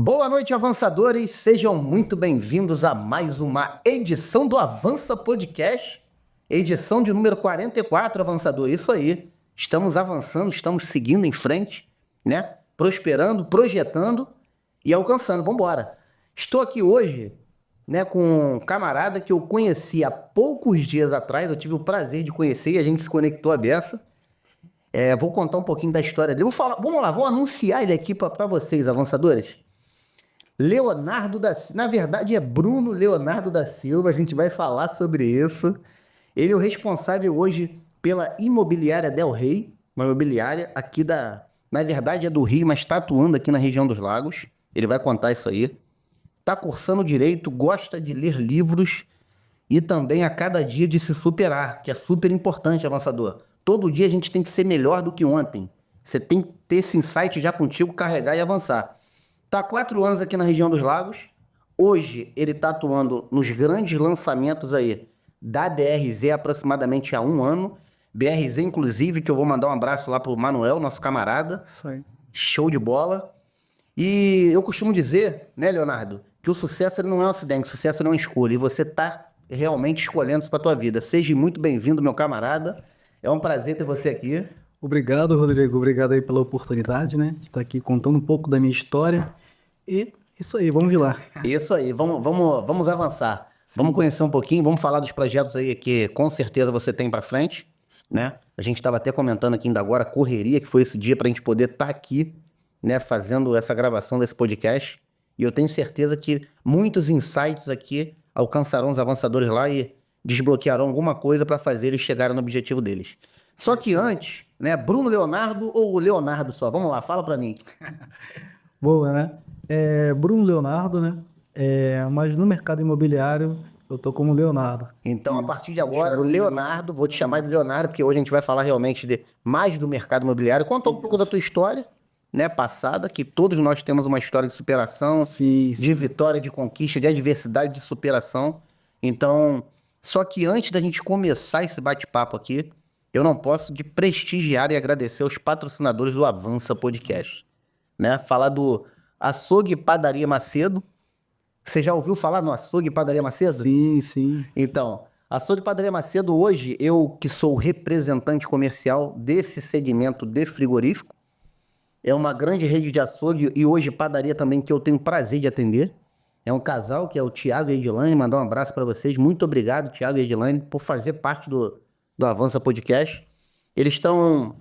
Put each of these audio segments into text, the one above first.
Boa noite, avançadores. Sejam muito bem-vindos a mais uma edição do Avança Podcast, edição de número 44, avançador. Isso aí. Estamos avançando, estamos seguindo em frente, né? Prosperando, projetando e alcançando. Vamos embora. Estou aqui hoje, né, com um camarada que eu conheci há poucos dias atrás. Eu tive o prazer de conhecer e a gente se conectou à beça. Vou contar um pouquinho da história dele. Vamos lá, vou anunciar ele aqui para vocês, avançadores. Leonardo da Silva, na verdade é Bruno Leonardo da Silva, a gente vai falar sobre isso. Ele é o responsável hoje pela imobiliária Del Rey, uma imobiliária aqui na verdade é do Rio, mas está atuando aqui na região dos Lagos. Ele vai contar isso aí. Está cursando direito, gosta de ler livros e também a cada dia de se superar, que é super importante, avançador. Todo dia a gente tem que ser melhor do que ontem. Você tem que ter esse insight já contigo, carregar e avançar. Está há 4 anos aqui na região dos Lagos. Hoje ele está atuando nos grandes lançamentos aí da BRZ aproximadamente há 1 ano. BRZ, inclusive, que eu vou mandar um abraço lá pro Manuel, nosso camarada. Isso aí. Show de bola. E eu costumo dizer, né, Leonardo, que o sucesso ele não é um acidente, o sucesso não é uma escolha. E você está realmente escolhendo isso para a tua vida. Seja muito bem-vindo, meu camarada. É um prazer ter você aqui. Obrigado, Rodrigo. Obrigado aí pela oportunidade, né? De estar aqui contando um pouco da minha história. E isso aí, vamos lá. Isso aí, vamos avançar. Sim. Vamos conhecer um pouquinho, vamos falar dos projetos aí que com certeza você tem para frente, né? A gente estava até comentando aqui ainda agora a correria que foi esse dia para a gente poder estar aqui, né? Fazendo essa gravação desse podcast. E eu tenho certeza que muitos insights aqui alcançarão os avançadores lá e desbloquearão alguma coisa para fazer eles chegarem no objetivo deles. Só que antes, né? Bruno Leonardo ou Leonardo só? Vamos lá, fala para mim. Boa, né? Bruno Leonardo, né? Mas no mercado imobiliário eu tô como Leonardo. Então, a partir de agora, o Leonardo, vou te chamar de Leonardo, porque hoje a gente vai falar realmente mais do mercado imobiliário. Conta um pouco da tua história, né, passada, que todos nós temos uma história de superação, Sim. De vitória, de conquista, de adversidade, de superação. Então, só que antes da gente começar esse bate-papo aqui, eu não posso de prestigiar e agradecer os patrocinadores do Avança Podcast, né? Falar do Açougue Padaria Macedo. Você já ouviu falar no Açougue Padaria Macedo? Sim. Então, Açougue Padaria Macedo, hoje, eu que sou representante comercial desse segmento de frigorífico, é uma grande rede de açougue e hoje padaria também que eu tenho prazer de atender. É um casal que é o Thiago e a Edilane, mandar um abraço para vocês. Muito obrigado, Thiago e Edilane, por fazer parte do Avança Podcast. Eles estão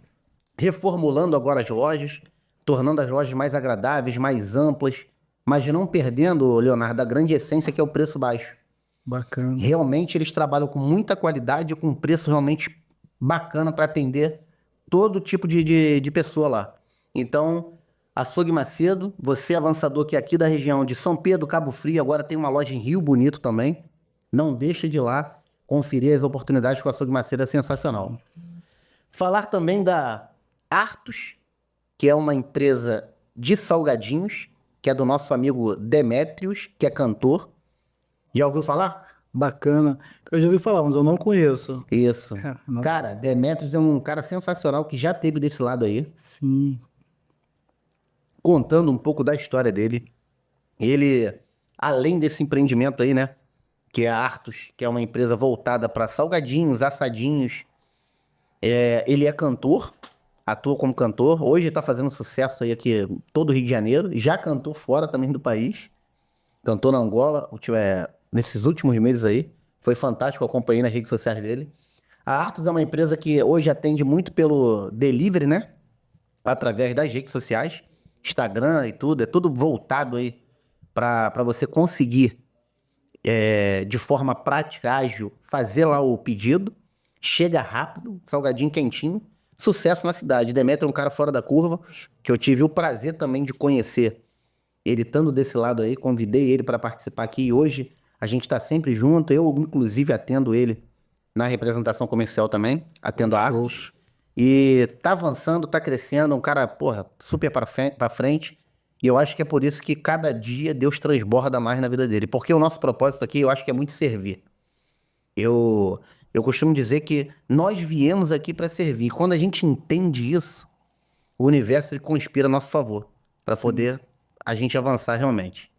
reformulando agora as lojas, tornando as lojas mais agradáveis, mais amplas, mas não perdendo, Leonardo, a grande essência que é o preço baixo. Bacana. Realmente eles trabalham com muita qualidade e com um preço realmente bacana para atender todo tipo de pessoa lá. Então, Açougue Macedo, você avançador que é aqui da região de São Pedro, Cabo Frio, agora tem uma loja em Rio Bonito também. Não deixe de ir lá conferir as oportunidades com o Açougue Macedo, é sensacional. Falar também da Artus, que é uma empresa de salgadinhos, que é do nosso amigo Demétrios, que é cantor. Já ouviu falar? Bacana. Eu já ouvi falar, mas eu não conheço. Isso. Cara, Demétrios é um cara sensacional que já teve desse lado aí. Sim. Contando um pouco da história dele. Ele, além desse empreendimento aí, né? Que é a Artus, que é uma empresa voltada para salgadinhos, assadinhos. Ele é cantor, atua como cantor. Hoje tá fazendo sucesso aí aqui em todo o Rio de Janeiro. Já cantou fora também do país. Cantou na Angola, nesses últimos meses aí. Foi fantástico, eu acompanhei nas redes sociais dele. A Artus é uma empresa que hoje atende muito pelo delivery, né? Através das redes sociais, Instagram e tudo. É tudo voltado aí para você conseguir, de forma prática, ágil, fazer lá o pedido. Chega rápido, salgadinho quentinho. Sucesso na cidade. Demetrio é um cara fora da curva, que eu tive o prazer também de conhecer. Ele estando desse lado aí, convidei ele para participar aqui e hoje a gente está sempre junto. Eu, inclusive, atendo ele na representação comercial também, atendo a Arcos. E tá avançando, tá crescendo, um cara, porra, super para frente. E eu acho que é por isso que cada dia Deus transborda mais na vida dele. Porque o nosso propósito aqui, eu acho que é muito servir. Eu costumo dizer que nós viemos aqui para servir. Quando a gente entende isso, o universo ele conspira a nosso favor para poder a gente avançar realmente.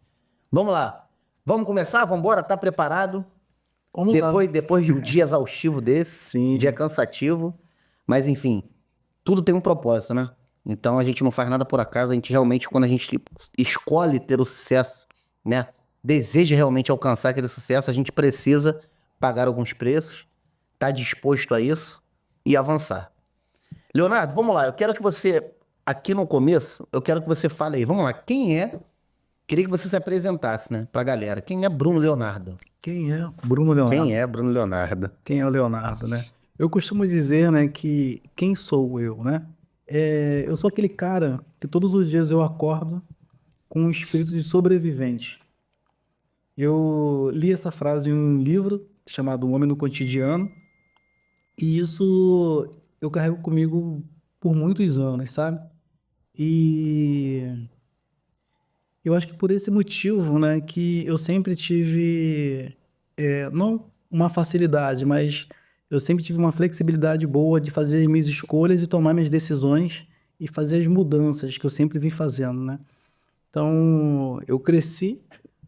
Vamos lá. Vamos começar? Vamos embora? Tá preparado? Vamos lá. Depois de um dia exaustivo desse, Sim. um dia cansativo, mas enfim, tudo tem um propósito, né? Então a gente não faz nada por acaso, a gente realmente, quando a gente escolhe ter o sucesso, né? Deseja realmente alcançar aquele sucesso, a gente precisa pagar alguns preços, tá disposto a isso e avançar. Leonardo, vamos lá, eu quero que você, aqui no começo, eu quero que você fale aí, vamos lá, queria que você se apresentasse, né, pra galera. Quem é Bruno Leonardo? Quem é Bruno Leonardo? Quem é Bruno Leonardo? Quem é o Leonardo, né? Eu costumo dizer, né, que quem sou eu, né? Eu sou aquele cara que todos os dias eu acordo com um espírito de sobrevivente. Eu li essa frase em um livro chamado O Homem no Cotidiano, e isso eu carrego comigo por muitos anos, sabe? E eu acho que por esse motivo, né, que eu sempre tive, não uma facilidade, mas eu sempre tive uma flexibilidade boa de fazer as minhas escolhas e tomar minhas decisões e fazer as mudanças que eu sempre vim fazendo, né? Então, eu cresci,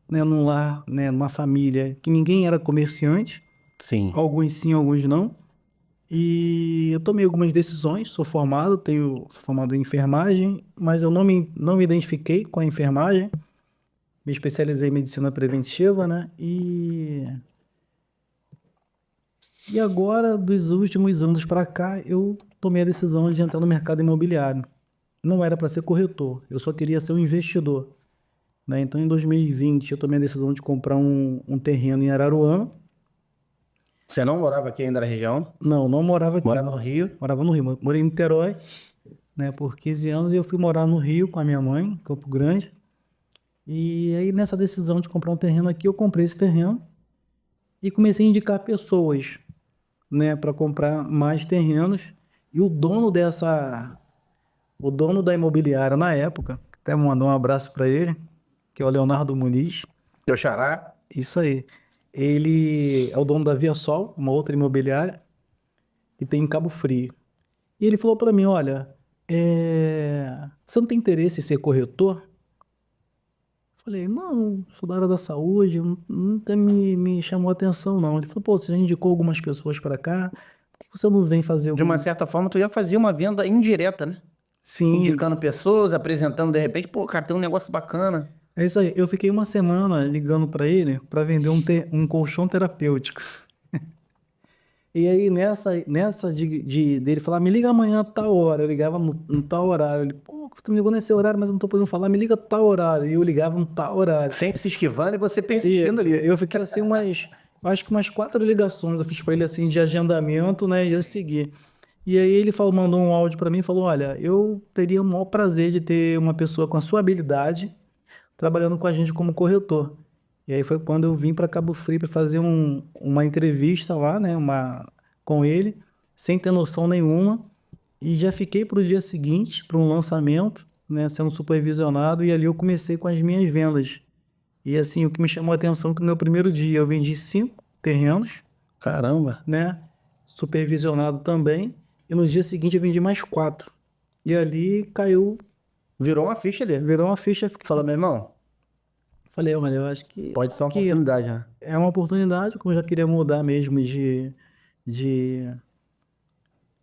né, num lar, né, numa família que ninguém era comerciante, Sim. alguns sim, alguns não. E eu tomei algumas decisões, sou formado em enfermagem, mas eu não me identifiquei com a enfermagem. Me especializei em medicina preventiva, né? E agora, dos últimos anos para cá, eu tomei a decisão de entrar no mercado imobiliário. Não era para ser corretor, eu só queria ser um investidor, né? Então, em 2020, eu tomei a decisão de comprar um terreno em Araruama. Você não morava aqui ainda na região? Não morava aqui. Morava no Rio? Morava no Rio. Morei em Niterói, né, por 15 anos, e eu fui morar no Rio com a minha mãe, em Campo Grande. E aí, nessa decisão de comprar um terreno aqui, eu comprei esse terreno e comecei a indicar pessoas, né, para comprar mais terrenos. E o dono da imobiliária na época, até mandou um abraço para ele, que é o Leonardo Muniz. Teu xará? Isso aí. Ele é o dono da Via Sol, uma outra imobiliária, que tem em Cabo Frio. E ele falou para mim, olha, você não tem interesse em ser corretor? Falei, não, sou da área da saúde, nunca me chamou a atenção, não. Ele falou, pô, você já indicou algumas pessoas para cá, por que você não vem fazer De uma certa forma, tu já fazia uma venda indireta, né? Sim, Indicando pessoas, apresentando de repente, pô, cara, tem um negócio bacana. é isso aí. Eu fiquei uma semana ligando para ele para vender um colchão terapêutico. E aí, nessa dele falar, me liga amanhã a tal hora. Eu ligava no tal horário. Ele, pô, tu me ligou nesse horário, mas eu não tô podendo falar, me liga a tal horário. E eu ligava no tal horário. Sempre se esquivando e você E persistindo ali. eu fiquei assim acho que umas 4 ligações eu fiz para ele assim de agendamento, né? E eu segui. E aí ele mandou um áudio para mim e falou, olha, eu teria o maior prazer de ter uma pessoa com a sua habilidade trabalhando com a gente como corretor. E aí foi quando eu vim para Cabo Frio para fazer uma entrevista lá, né, com ele, sem ter noção nenhuma, e já fiquei para o dia seguinte, para um lançamento, né, sendo supervisionado, e ali eu comecei com as minhas vendas. E assim, o que me chamou a atenção é que no meu primeiro dia eu vendi 5 terrenos, Caramba. né, supervisionado também, e no dia seguinte eu vendi mais 4. E ali caiu, Virou uma ficha dele. virou uma ficha. Falou, meu irmão, Falei, olha, eu acho que pode ser uma oportunidade, né? é uma oportunidade, como eu já queria mudar mesmo de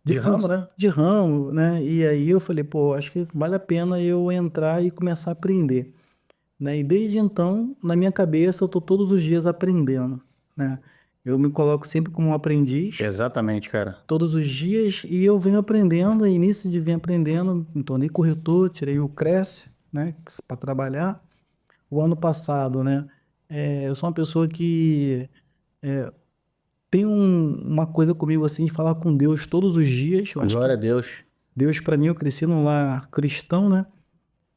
De ramo, né? de ramo, né? E aí eu falei, pô, acho que vale a pena eu entrar e começar a aprender, né? E desde então, na minha cabeça, eu tô todos os dias aprendendo, né? Eu me coloco sempre como um aprendiz, Exatamente, cara. todos os dias, e eu venho aprendendo, e nisso de vir aprendendo, me tornei corretor, tirei o Cresce, né, para trabalhar. O ano passado, né, eu sou uma pessoa que tem uma coisa comigo assim de falar com Deus todos os dias. Eu acho Glória a que Deus. Deus, para mim, eu cresci num lar cristão, né?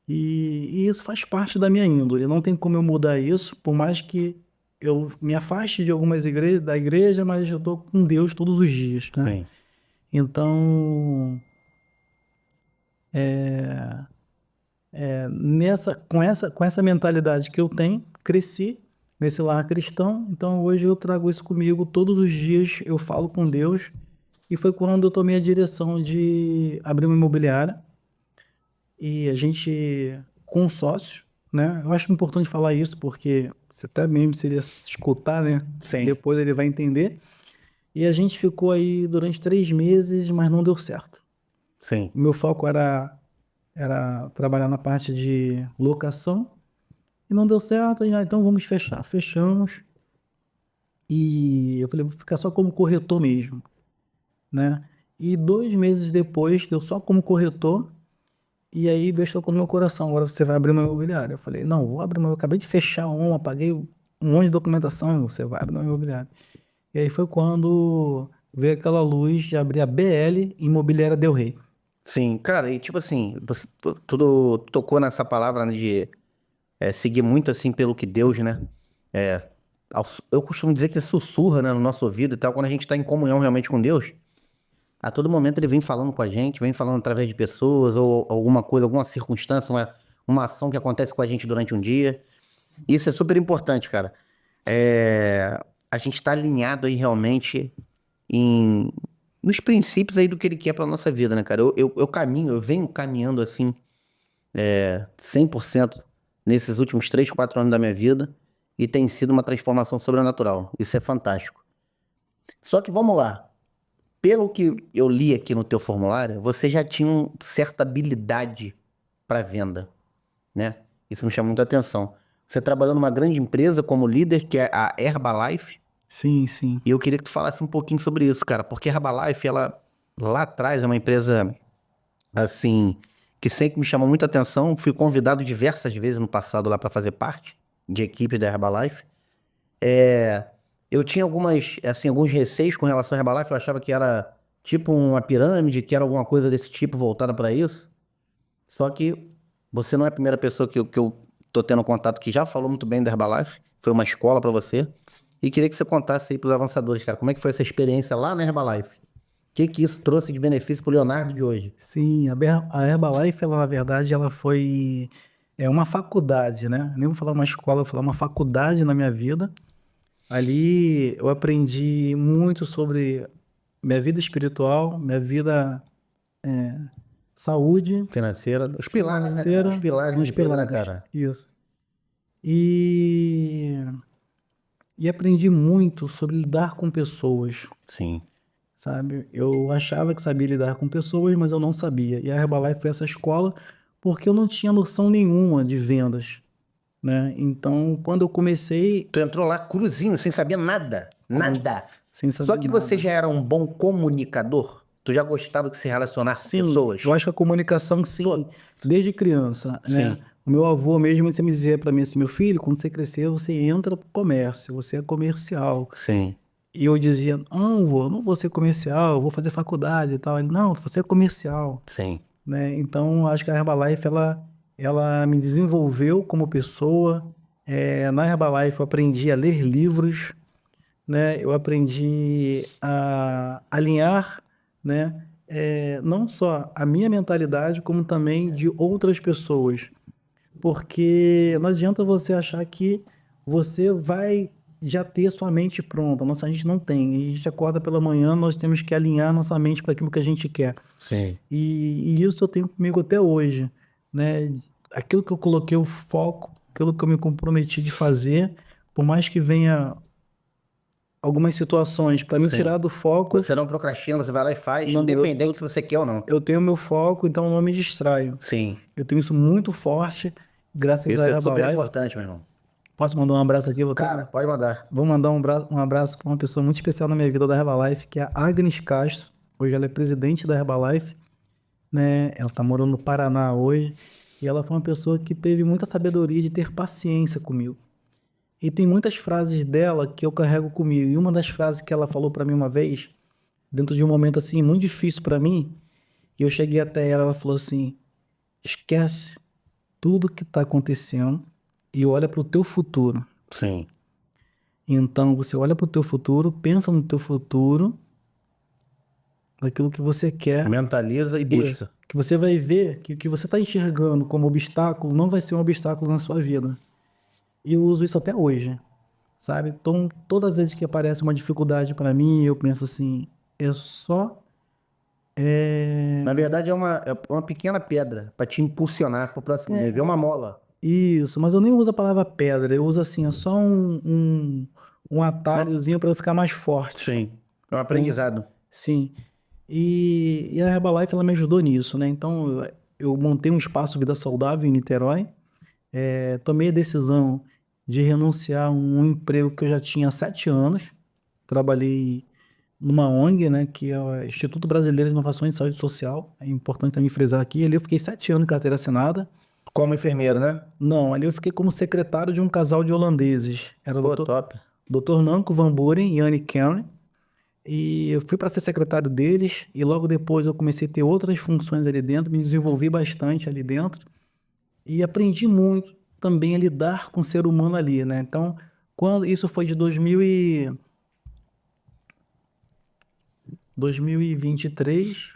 E isso faz parte da minha índole. Não tem como eu mudar isso, por mais que eu me afaste de algumas igrejas, da igreja, mas eu tô com Deus todos os dias, né? Sim. Então, com essa mentalidade que eu tenho, cresci nesse lar cristão, então hoje eu trago isso comigo todos os dias, eu falo com Deus, e foi quando eu tomei a direção de abrir uma imobiliária, e a gente, com um sócio, né? Eu acho importante falar isso porque você até mesmo se ele escutar, né? Sim. Depois ele vai entender. E a gente ficou aí durante 3 meses, mas não deu certo. Sim. O meu foco era trabalhar na parte de locação e não deu certo. E, então vamos fechar. Fechamos. E eu falei, vou ficar só como corretor mesmo, né? E 2 meses depois, deu só como corretor. E aí Deus tocou no meu coração, agora você vai abrir uma imobiliária. Eu falei, não, vou abrir uma, eu acabei de fechar uma, paguei um monte de documentação, você vai abrir uma imobiliária. E aí foi quando veio aquela luz de abrir a BL Imobiliária Del Rey. Sim, cara, e tipo assim, você tudo tocou nessa palavra, né, de seguir muito assim pelo que Deus, né? É, eu costumo dizer que sussurra, né, no nosso ouvido e tal, quando a gente tá em comunhão realmente com Deus. A todo momento ele vem falando com a gente, vem falando através de pessoas ou alguma coisa, alguma circunstância, uma ação que acontece com a gente durante um dia. Isso é super importante, cara. A gente tá alinhado aí realmente em, nos princípios aí do que ele quer pra nossa vida, né, cara? Eu caminho, eu venho caminhando assim, 100% nesses últimos 3, 4 anos da minha vida e tem sido uma transformação sobrenatural. Isso é fantástico. Só que vamos lá. Pelo que eu li aqui no teu formulário, você já tinha uma certa habilidade para venda, né? Isso me chama muita atenção. Você trabalhou numa grande empresa como líder, que é a Herbalife, Sim, sim. e eu queria que tu falasse um pouquinho sobre isso, cara, porque a Herbalife, ela lá atrás é uma empresa assim que sempre me chamou muita atenção. Fui convidado diversas vezes no passado lá para fazer parte de equipe da Herbalife. Eu tinha alguns receios com relação à Herbalife. Eu achava que era tipo uma pirâmide, que era alguma coisa desse tipo voltada para isso. Só que você não é a primeira pessoa que eu tô tendo contato que já falou muito bem da Herbalife. Foi uma escola para você. E queria que você contasse aí pros avançadores, cara, como é que foi essa experiência lá na Herbalife? O que que isso trouxe de benefício pro Leonardo de hoje? Sim, a Herbalife, ela, na verdade, ela foi uma faculdade, né? Nem vou falar uma escola, vou falar uma faculdade na minha vida. Ali eu aprendi muito sobre minha vida espiritual, minha vida saúde, Financeira, os pilares, né, cara? Os financeira, pilares são os de vida, né, pilares. cara? Isso. E, e aprendi muito sobre lidar com pessoas, Sim. sabe? Eu achava que sabia lidar com pessoas, mas eu não sabia. E a Herbalife foi essa escola porque eu não tinha noção nenhuma de vendas, né? Então, quando eu comecei, Tu entrou lá cruzinho, sem saber nada. Nada. sem Só saber que você nada. já era um bom comunicador? Tu já gostava de se relacionar com Sim, pessoas? eu acho que a comunicação, sim, desde criança, né? Sim. O meu avô mesmo sempre dizia para mim assim, meu filho, quando você crescer, você entra pro comércio, você é comercial. Sim. E eu dizia, não, vô, eu não vou ser comercial, eu vou fazer faculdade e tal. Ele, não, você é comercial, Sim. né? Então, acho que a Herbalife, ela me desenvolveu como pessoa. Na Herbalife, eu aprendi a ler livros, né? Eu aprendi a alinhar, né? Não só a minha mentalidade, como também de outras pessoas. Porque não adianta você achar que você vai já ter sua mente pronta. Nossa, a gente não tem. A gente acorda pela manhã, nós temos que alinhar nossa mente para aquilo que a gente quer. Sim. E isso eu tenho comigo até hoje, né? Aquilo que eu coloquei o foco, aquilo que eu me comprometi de fazer, por mais que venha algumas situações para me Sim. tirar do foco, Você não procrastina, você vai lá e faz, não, independente se você quer ou não. eu tenho meu foco, então eu não me distraio. Sim. Eu tenho isso muito forte, graças Isso à é super Herbalife. importante, meu irmão. Posso mandar um abraço aqui? Cara, pode mandar. Vou mandar um abraço para uma pessoa muito especial na minha vida da Herbalife, que é a Agnes Castro. Hoje ela é presidente da Herbalife, né? Ela está morando no Paraná hoje. E ela foi uma pessoa que teve muita sabedoria de ter paciência comigo. E tem muitas frases dela que eu carrego comigo. E uma das frases que ela falou para mim uma vez, dentro de um momento assim muito difícil para mim, e eu cheguei até ela, ela falou assim: esquece tudo que está acontecendo e olha para o teu futuro. Sim. Então você olha para o teu futuro, pensa no teu futuro, daquilo que você quer, Mentaliza e busca. que você vai ver que o que você está enxergando como obstáculo não vai ser um obstáculo na sua vida. E eu uso isso até hoje, sabe? Então, toda vez que aparece uma dificuldade para mim, eu penso assim, é só Na verdade, é uma pequena pedra para te impulsionar pro próximo nível. É uma mola. Isso, mas eu nem uso a palavra pedra, eu uso assim, é só um atalhozinho para eu ficar mais forte. Sim. É um aprendizado. Sim. E a Herbalife, ela me ajudou nisso, né? Então, eu montei um espaço Vida Saudável em Niterói, tomei a decisão de renunciar a um emprego que eu já tinha há 7 anos. Trabalhei numa ONG, né, que é o Instituto Brasileiro de Inovação em Saúde Social. É importante também frisar aqui. Ali eu fiquei 7 anos de carteira assinada. Como enfermeiro, né? Não, ali eu fiquei como secretário de um casal de holandeses. Era o Pô, Dr. top. Dr. Nanko Van Buren e Annie Karen. E eu fui para ser secretário deles e logo depois eu comecei a ter outras funções ali dentro, me desenvolvi bastante ali dentro e aprendi muito também a lidar com o ser humano ali, né? Então, quando isso foi de 2023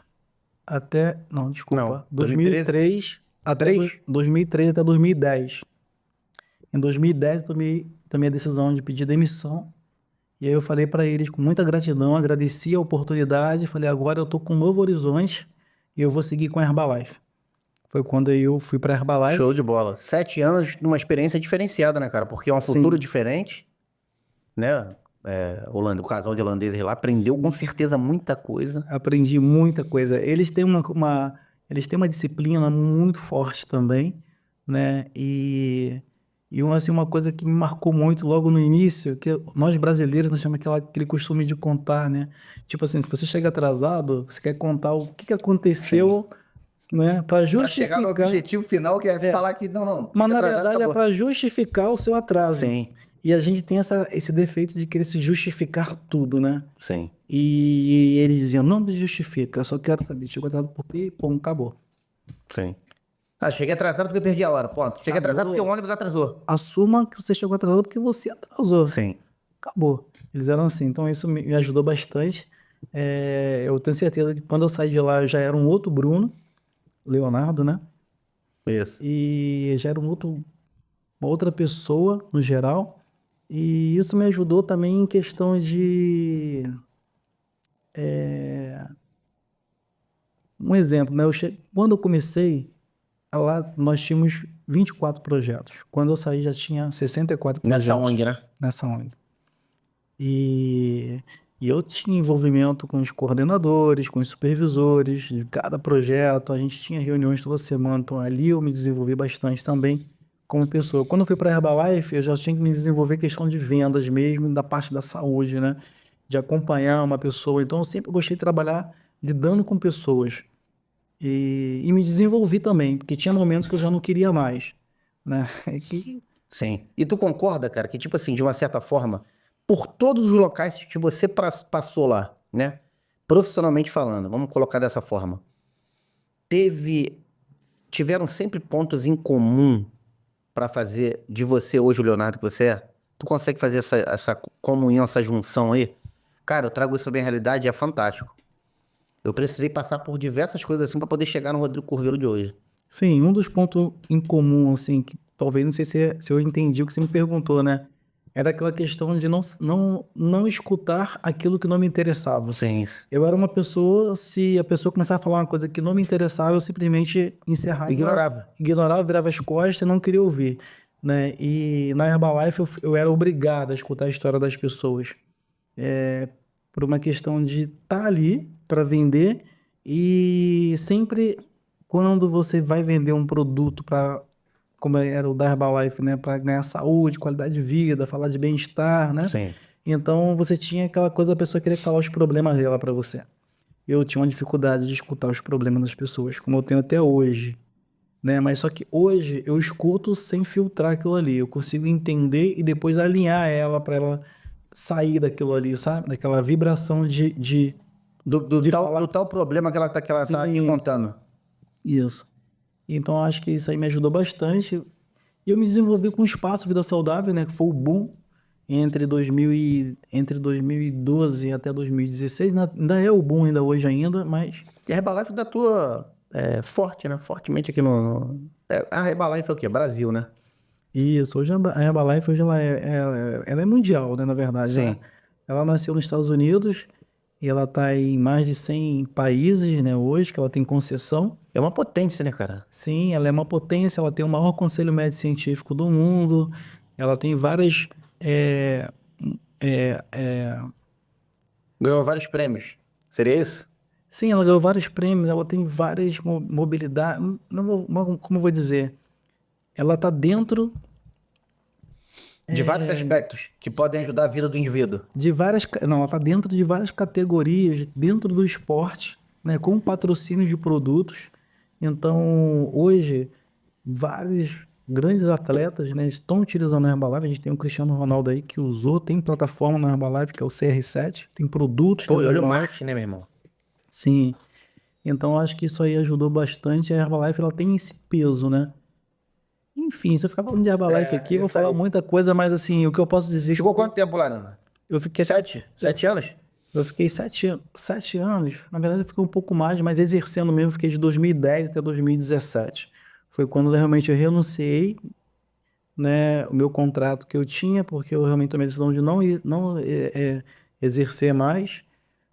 até, não, desculpa, Não, 2013? 2003 até 3? 2003 até 2010. Em 2010 eu tomei a decisão de pedir demissão. E aí eu falei para eles com muita gratidão, agradeci a oportunidade, falei, agora eu tô com um novo horizonte e eu vou seguir com a Herbalife. Foi quando eu fui para a Herbalife. Show de bola. 7 anos numa experiência diferenciada, né, cara? Porque é um futuro Sim. diferente, né? O casal de holandeses lá aprendeu com certeza muita coisa. Aprendi muita coisa. Eles têm eles têm uma disciplina muito forte também, né? Assim, uma coisa que me marcou muito logo no início, que nós brasileiros nós temos aquele costume de contar, né? Tipo assim, se você chega atrasado, você quer contar o que aconteceu, né? Para Pra chegar no justificar. objetivo final, que é falar que não, Mas fica na atrasado, verdade é acabou. para justificar o seu atraso. Sim, E a gente tem esse defeito de querer se justificar tudo, né? sim, E eles diziam, não me justifica, eu só quero saber, chegou atrasado por quê? Pô, acabou. sim. Ah, cheguei atrasado porque eu perdi a hora, ponto. Cheguei atrasado Acabou. porque o ônibus atrasou. Assuma que você chegou atrasado porque você atrasou. Sim. Acabou. Eles eram assim, então isso me ajudou bastante. Eu tenho certeza que quando eu saí de lá eu já era um outro Bruno, Leonardo, né? Isso. E já era uma outra pessoa no geral. E isso me ajudou também em questão de... Um exemplo, né? Quando eu comecei, lá nós tínhamos 24 projetos. Quando eu saí já tinha 64 projetos. Nessa ONG, né? Nessa ONG. E eu tinha envolvimento com os coordenadores, com os supervisores de cada projeto. A gente tinha reuniões toda semana. Então ali eu me desenvolvi bastante também como pessoa. Quando eu fui para a Herbalife, eu já tinha que me desenvolver questão de vendas mesmo, da parte da saúde, né? De acompanhar uma pessoa. Então eu sempre gostei de trabalhar lidando com pessoas. E me desenvolvi também, porque tinha momentos que eu já não queria mais, né? Sim. E tu concorda, cara, que tipo assim, de uma certa forma, por todos os locais que você passou lá, né? Profissionalmente falando, vamos colocar dessa forma. Tiveram sempre pontos em comum para fazer de você hoje o Leonardo que você é? Tu consegue fazer essa comunhão, essa junção aí? Cara, eu trago isso pra minha realidade e é fantástico. Eu precisei passar por diversas coisas assim para poder chegar no Rodrigo Curvelo de hoje. Sim, um dos pontos em comum, assim, que talvez, não sei se eu entendi o que você me perguntou, né? Era aquela questão de não escutar aquilo que não me interessava. Sim. Eu era uma pessoa, se a pessoa começava a falar uma coisa que não me interessava, eu simplesmente encerrava. Ignorava, virava as costas e não queria ouvir, né? E na Herbalife eu era obrigado a escutar a história das pessoas. Por uma questão de estar ali para vender e sempre quando você vai vender um produto para, como era o da Herbalife, né, para ganhar saúde, qualidade de vida, falar de bem-estar, né? Sim. Então você tinha aquela coisa da pessoa querer falar os problemas dela para você. Eu tinha uma dificuldade de escutar os problemas das pessoas, como eu tenho até hoje, né? Mas só que hoje eu escuto sem filtrar aquilo ali. Eu consigo entender e depois alinhar ela para ela sair daquilo ali, sabe? Daquela vibração de falar. Do tal problema que ela tá te Sim. contando. Isso. Então eu acho que isso aí me ajudou bastante. E eu me desenvolvi com o Espaço Vida Saudável, né? Que foi o boom entre 2012 até 2016. Ainda é o boom ainda hoje ainda, mas... E a Herbalife da tua forte, né? Fortemente aqui a Herbalife é o quê? Brasil, né? Isso, hoje a Herbalife hoje ela é mundial, né, na verdade. Sim. Né? Ela nasceu nos Estados Unidos E ela está em mais de 100 países, né, hoje, que ela tem concessão. É uma potência, né, cara? Sim, ela é uma potência, ela tem o maior conselho médico científico do mundo, ela tem várias... é, é, é, Ganhou vários prêmios. Seria isso? sim, ela ganhou vários prêmios, ela tem várias mobilidades... Como eu vou dizer? Ela está dentro De vários aspectos que podem ajudar a vida do indivíduo. de várias... Não, ela está dentro de várias categorias, dentro do esporte, né, com patrocínio de produtos. Então, hoje, vários grandes atletas, né, estão utilizando a Herbalife. A gente tem o Cristiano Ronaldo aí que usou, tem plataforma na Herbalife, que é o CR7, tem produtos Pô, da olha o Herbalife. marketing, né, meu irmão? Sim, então acho que isso aí ajudou bastante. A Herbalife, ela tem esse peso, né? Enfim, se eu ficar falando de Herbalife aqui, eu vou isso falar aí. muita coisa, mas assim, o que eu posso dizer... Ficou quanto tempo lá, Nana? Eu fiquei 7 anos? Eu fiquei 7 anos, na verdade eu fiquei um pouco mais, mas exercendo mesmo, eu fiquei de 2010 até 2017. Foi quando realmente eu renunciei, né, o meu contrato que eu tinha, porque eu realmente tomei a decisão de não exercer mais,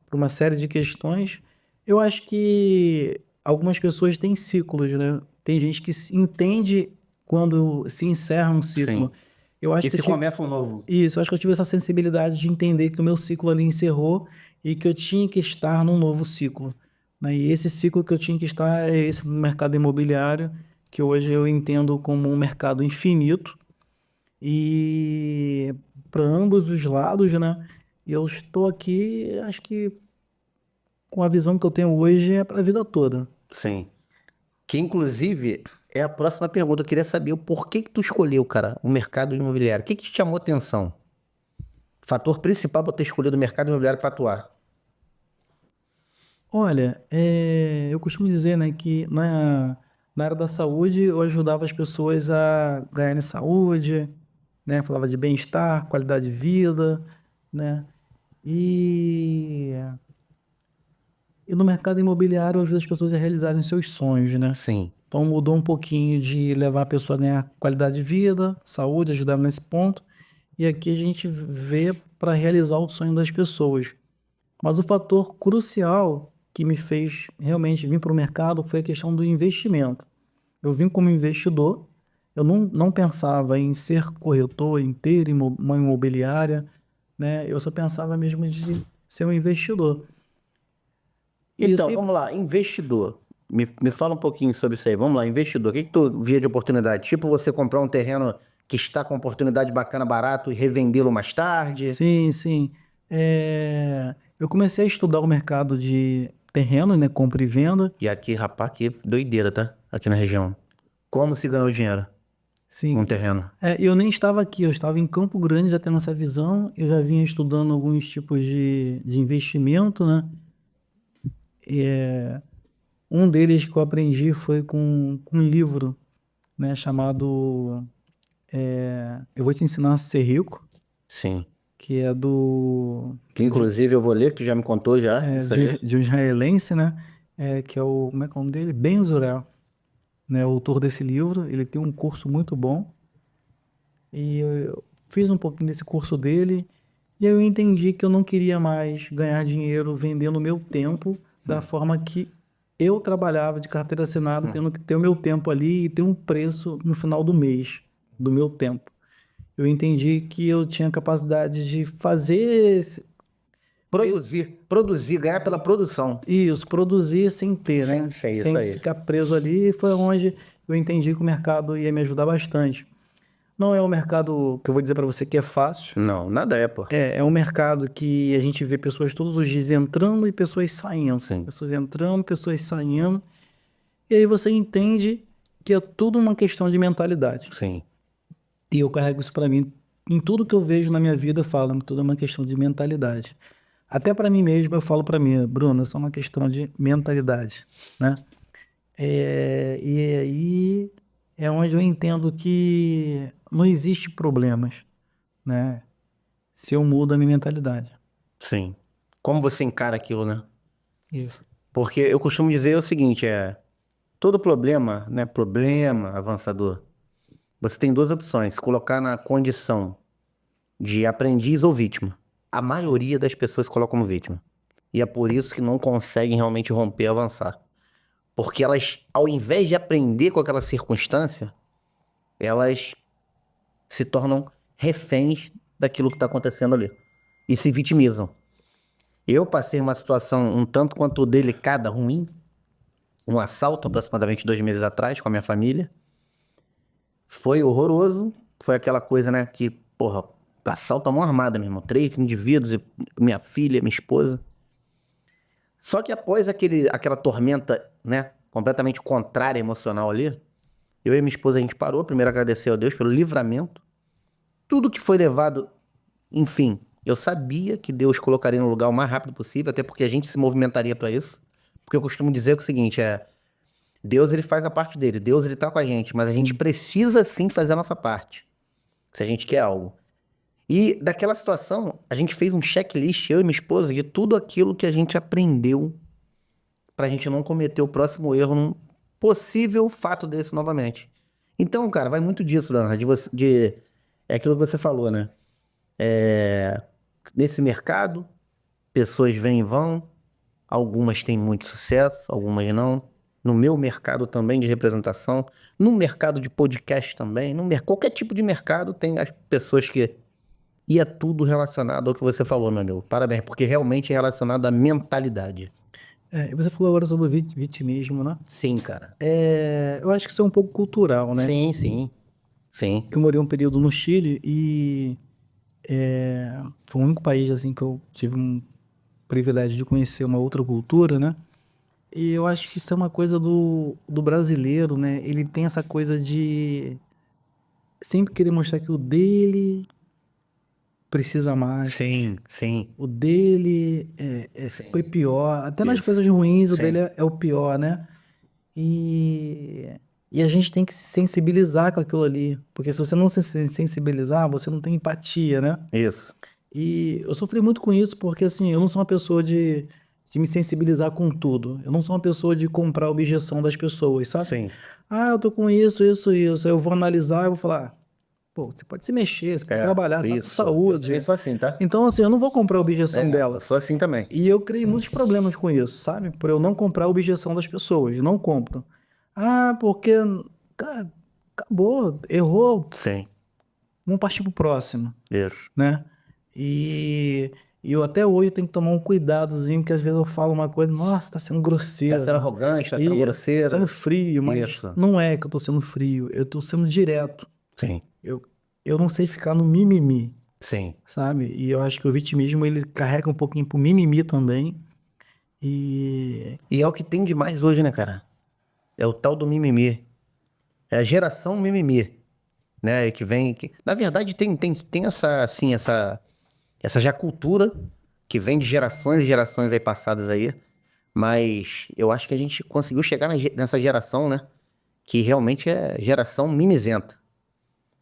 por uma série de questões. Eu acho que algumas pessoas têm ciclos, né? Tem gente que entende quando se encerra um ciclo. Sim. Eu acho E que se eu tive... começa um novo? Isso, eu acho que eu tive essa sensibilidade de entender que o meu ciclo ali encerrou e que eu tinha que estar num novo ciclo, né? E esse ciclo que eu tinha que estar é esse no mercado imobiliário, que hoje eu entendo como um mercado infinito e para ambos os lados, né? E eu estou aqui, acho que com a visão que eu tenho hoje é para a vida toda. Sim. Que inclusive é a próxima pergunta. Eu queria saber o porquê que tu escolheu, cara, o mercado imobiliário. O que que te chamou atenção? Fator principal para ter escolhido o mercado imobiliário para atuar. Olha, eu costumo dizer, né, que na área da saúde eu ajudava as pessoas a ganharem saúde, né, falava de bem-estar, qualidade de vida, né, e, e no mercado imobiliário eu ajudo as pessoas a realizarem seus sonhos, né. Sim. Então mudou um pouquinho de levar a pessoa a ganhar qualidade de vida, saúde, ajudar nesse ponto, e aqui a gente vê para realizar o sonho das pessoas. Mas o fator crucial que me fez realmente vir para o mercado foi a questão do investimento. Eu vim como investidor, eu não pensava em ser corretor, em ter uma imobiliária, né? Eu só pensava mesmo de ser um investidor. E Então, sempre, vamos lá, investidor. Me fala um pouquinho sobre isso aí. Vamos lá, investidor. O que que tu via de oportunidade? Tipo você comprar um terreno que está com oportunidade bacana, barato e revendê-lo mais tarde? sim, sim. Eu comecei a estudar o mercado de terreno, né? Compra e venda. E aqui, rapaz, que doideira, tá? Aqui na região. Como se ganhou dinheiro com Sim, um terreno? eu nem estava aqui, eu estava em Campo Grande já tendo essa visão, eu já vinha estudando alguns tipos de investimento, né? Um deles que eu aprendi foi com um livro, né, chamado Eu Vou Te Ensinar a Ser Rico, Sim. que é Que inclusive eu vou ler, que já me contou já, isso aí. de um israelense, né? Que é como é que é o nome dele? Ben Zurel, né? O autor desse livro, ele tem um curso muito bom, e eu fiz um pouquinho desse curso dele. E aí eu entendi que eu não queria mais ganhar dinheiro vendendo o meu tempo da forma que eu trabalhava de carteira assinada, tendo que ter o meu tempo ali e ter um preço no final do mês do meu tempo. Eu entendi que eu tinha capacidade de fazer Produzir, ganhar pela produção. isso, produzir sem ter, Sem né? ser isso Sem aí. ficar preso ali. E foi onde eu entendi que o mercado ia me ajudar bastante. Não é um mercado que eu vou dizer para você que é fácil. Não, nada é, pô. É um mercado que a gente vê pessoas todos os dias entrando e pessoas saindo. Sim, Pessoas entrando, pessoas saindo. E aí você entende que é tudo uma questão de mentalidade. sim. E eu carrego isso para mim. Em tudo que eu vejo na minha vida, eu falo, tudo é uma questão de mentalidade. Até para mim mesmo, eu falo para mim, Bruno, é só uma questão de mentalidade, né? E aí é onde eu entendo que não existe problemas, né? Se eu mudo a minha mentalidade. Sim. Como você encara aquilo, né? Isso. Porque eu costumo dizer o seguinte, todo problema, né, problema avançador, você tem duas opções, se colocar na condição de aprendiz ou vítima. A maioria das pessoas coloca como vítima. E é por isso que não conseguem realmente romper e avançar. Porque elas, ao invés de aprender com aquela circunstância, elas se tornam reféns daquilo que está acontecendo ali. E se vitimizam. Eu passei uma situação um tanto quanto delicada, ruim. Um assalto aproximadamente 2 meses atrás com a minha família. Foi horroroso. Foi aquela coisa, né, que, porra, assalto à mão armada, meu irmão. 3 indivíduos, minha filha, minha esposa. Só que após aquela tormenta, né, completamente contrária emocional ali, eu e minha esposa, a gente parou, primeiro agradecer a Deus pelo livramento. Tudo que foi levado, enfim, eu sabia que Deus colocaria no lugar o mais rápido possível, até porque a gente se movimentaria para isso. Porque eu costumo dizer que o seguinte, Deus ele faz a parte dele, Deus ele tá com a gente, mas a gente precisa sim fazer a nossa parte, se a gente quer algo. E daquela situação, a gente fez um checklist, eu e minha esposa, de tudo aquilo que a gente aprendeu pra gente não cometer o próximo erro num possível fato desse novamente. Então, cara, vai muito disso, Leonardo, é aquilo que você falou, né? Nesse mercado, pessoas vêm e vão, algumas têm muito sucesso, algumas não. No meu mercado também de representação, no mercado de podcast também, qualquer tipo de mercado tem as pessoas que... E é tudo relacionado ao que você falou, meu amigo. Parabéns, porque realmente é relacionado à mentalidade. E você falou agora sobre o vitimismo, né? Sim, cara. Eu acho que isso é um pouco cultural, né? Sim, sim. Sim. Eu morei um período no Chile e foi o único país assim que eu tive um privilégio de conhecer uma outra cultura, né? E eu acho que isso é uma coisa do brasileiro, né? Ele tem essa coisa de sempre querer mostrar que o dele precisa mais, Sim, sim. o dele Sim. foi pior. Até nas Isso. coisas ruins, o Sim. dele é o pior, né? E a gente tem que se sensibilizar com aquilo ali. Porque se você não se sensibilizar, você não tem empatia, né? Isso. E eu sofri muito com isso, porque assim, eu não sou uma pessoa de me sensibilizar com tudo. Eu não sou uma pessoa de comprar a objeção das pessoas, sabe? Sim. Ah, eu tô com isso, isso, isso. Aí eu vou analisar e vou falar, pô, você pode se mexer, você pode trabalhar, tá com Isso. saúde. Eu sou assim, tá? Então, assim, eu não vou comprar a objeção dela. Eu sou assim também. E eu criei muitos problemas com isso, sabe? Por eu não comprar a objeção das pessoas. Não compro. Ah, porque... Cara, acabou, errou, Sim. vamos partir pro próximo, Isso. né? E eu até hoje tenho que tomar um cuidadozinho, porque às vezes eu falo uma coisa, nossa, tá sendo grosseiro. Tá sendo arrogante, tá sendo E grosseiro. sendo frio, mas Isso. não é que eu tô sendo frio, eu tô sendo direto. Sim. Eu não sei ficar no mimimi, Sim. sabe? E eu acho que o vitimismo, ele carrega um pouquinho pro mimimi também. E E é o que tem de mais hoje, né, cara? É o tal do mimimi. É a geração mimimi, né? Que vem... Na verdade, tem essa, assim, essa já cultura que vem de gerações e gerações aí passadas aí. Mas eu acho que a gente conseguiu chegar nessa geração, né? Que realmente é geração mimizenta.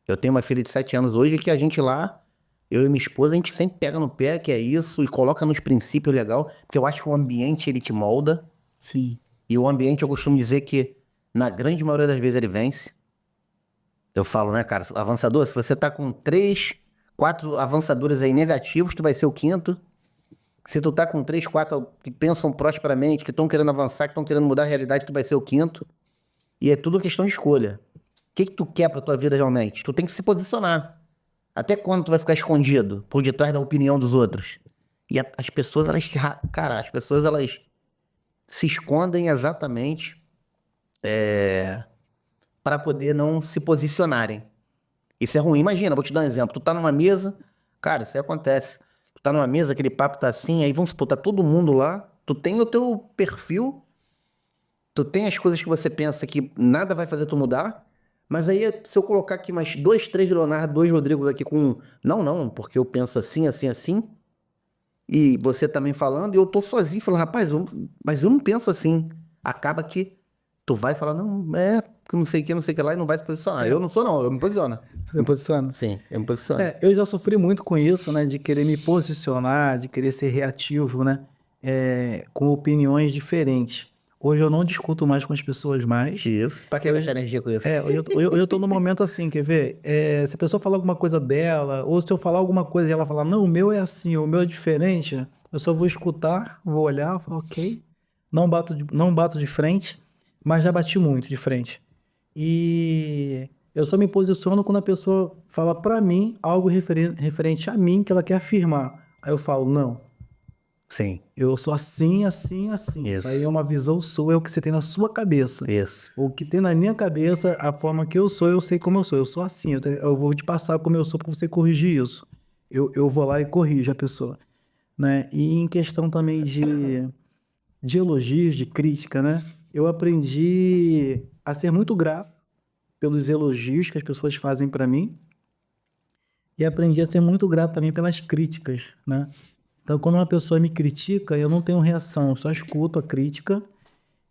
Eu tenho uma filha de 7 anos hoje que a gente lá, eu e minha esposa, a gente sempre pega no pé, que é isso, e coloca nos princípios legal, porque eu acho que o ambiente, ele te molda. sim, E o ambiente, eu costumo dizer que, na grande maioria das vezes, ele vence. Eu falo, né, cara, avançador, se você tá com 3, 4 avançadores aí negativos, tu vai ser o quinto. Se tu tá com 3, 4 que pensam prosperamente, que estão querendo avançar, que estão querendo mudar a realidade, tu vai ser o quinto. E é tudo questão de escolha. O que tu quer pra tua vida realmente? Tu tem que se posicionar. Até quando tu vai ficar escondido por detrás da opinião dos outros? E as pessoas, as pessoas, elas se escondem exatamente para poder não se posicionarem. Isso é ruim. Imagina, vou te dar um exemplo. Tu tá numa mesa, cara, isso aí acontece. Tu tá numa mesa, aquele papo tá assim, aí vamos supor, tá todo mundo lá, tu tem o teu perfil, tu tem as coisas que você pensa que nada vai fazer tu mudar, mas aí se eu colocar aqui mais 2, 3 Leonardo, 2 Rodrigos aqui com... Não, porque eu penso assim, assim, assim, e você também falando, e eu tô sozinho, falando, rapaz, mas eu não penso assim. Acaba que tu vai falar, não, que não sei o que, não sei o que lá, e não vai se posicionar. Eu não sou não, eu me posiciono. você me posiciona. Sim, eu me posiciono. Eu já sofri muito com isso, né? De querer me posicionar, de querer ser reativo, né? Com opiniões diferentes. Hoje eu não discuto mais com as pessoas mais. Isso, pra que gastar energia com isso? Hoje eu tô num momento assim, quer ver? Se a pessoa falar alguma coisa dela, ou se eu falar alguma coisa e ela falar, não, o meu é assim, o meu é diferente, Eu só vou escutar, vou olhar, vou falar, ok. Não bato de frente, mas já bati muito de frente. E eu só me posiciono quando a pessoa fala pra mim algo referente a mim que ela quer afirmar. Aí eu falo, não, Sim, eu sou assim, assim, assim. Isso aí é isso, uma visão sua, é o que você tem na sua cabeça. isso. O que tem na minha cabeça, a forma que eu sei como eu sou. Eu sou assim, eu vou te passar como eu sou para você corrigir isso. Eu vou lá e corrijo a pessoa, né? E em questão também de elogios, de crítica, né? Eu aprendi a ser muito grato pelos elogios que as pessoas fazem para mim e aprendi a ser muito grato também pelas críticas, né? Então, quando uma pessoa me critica, eu não tenho reação, eu só escuto a crítica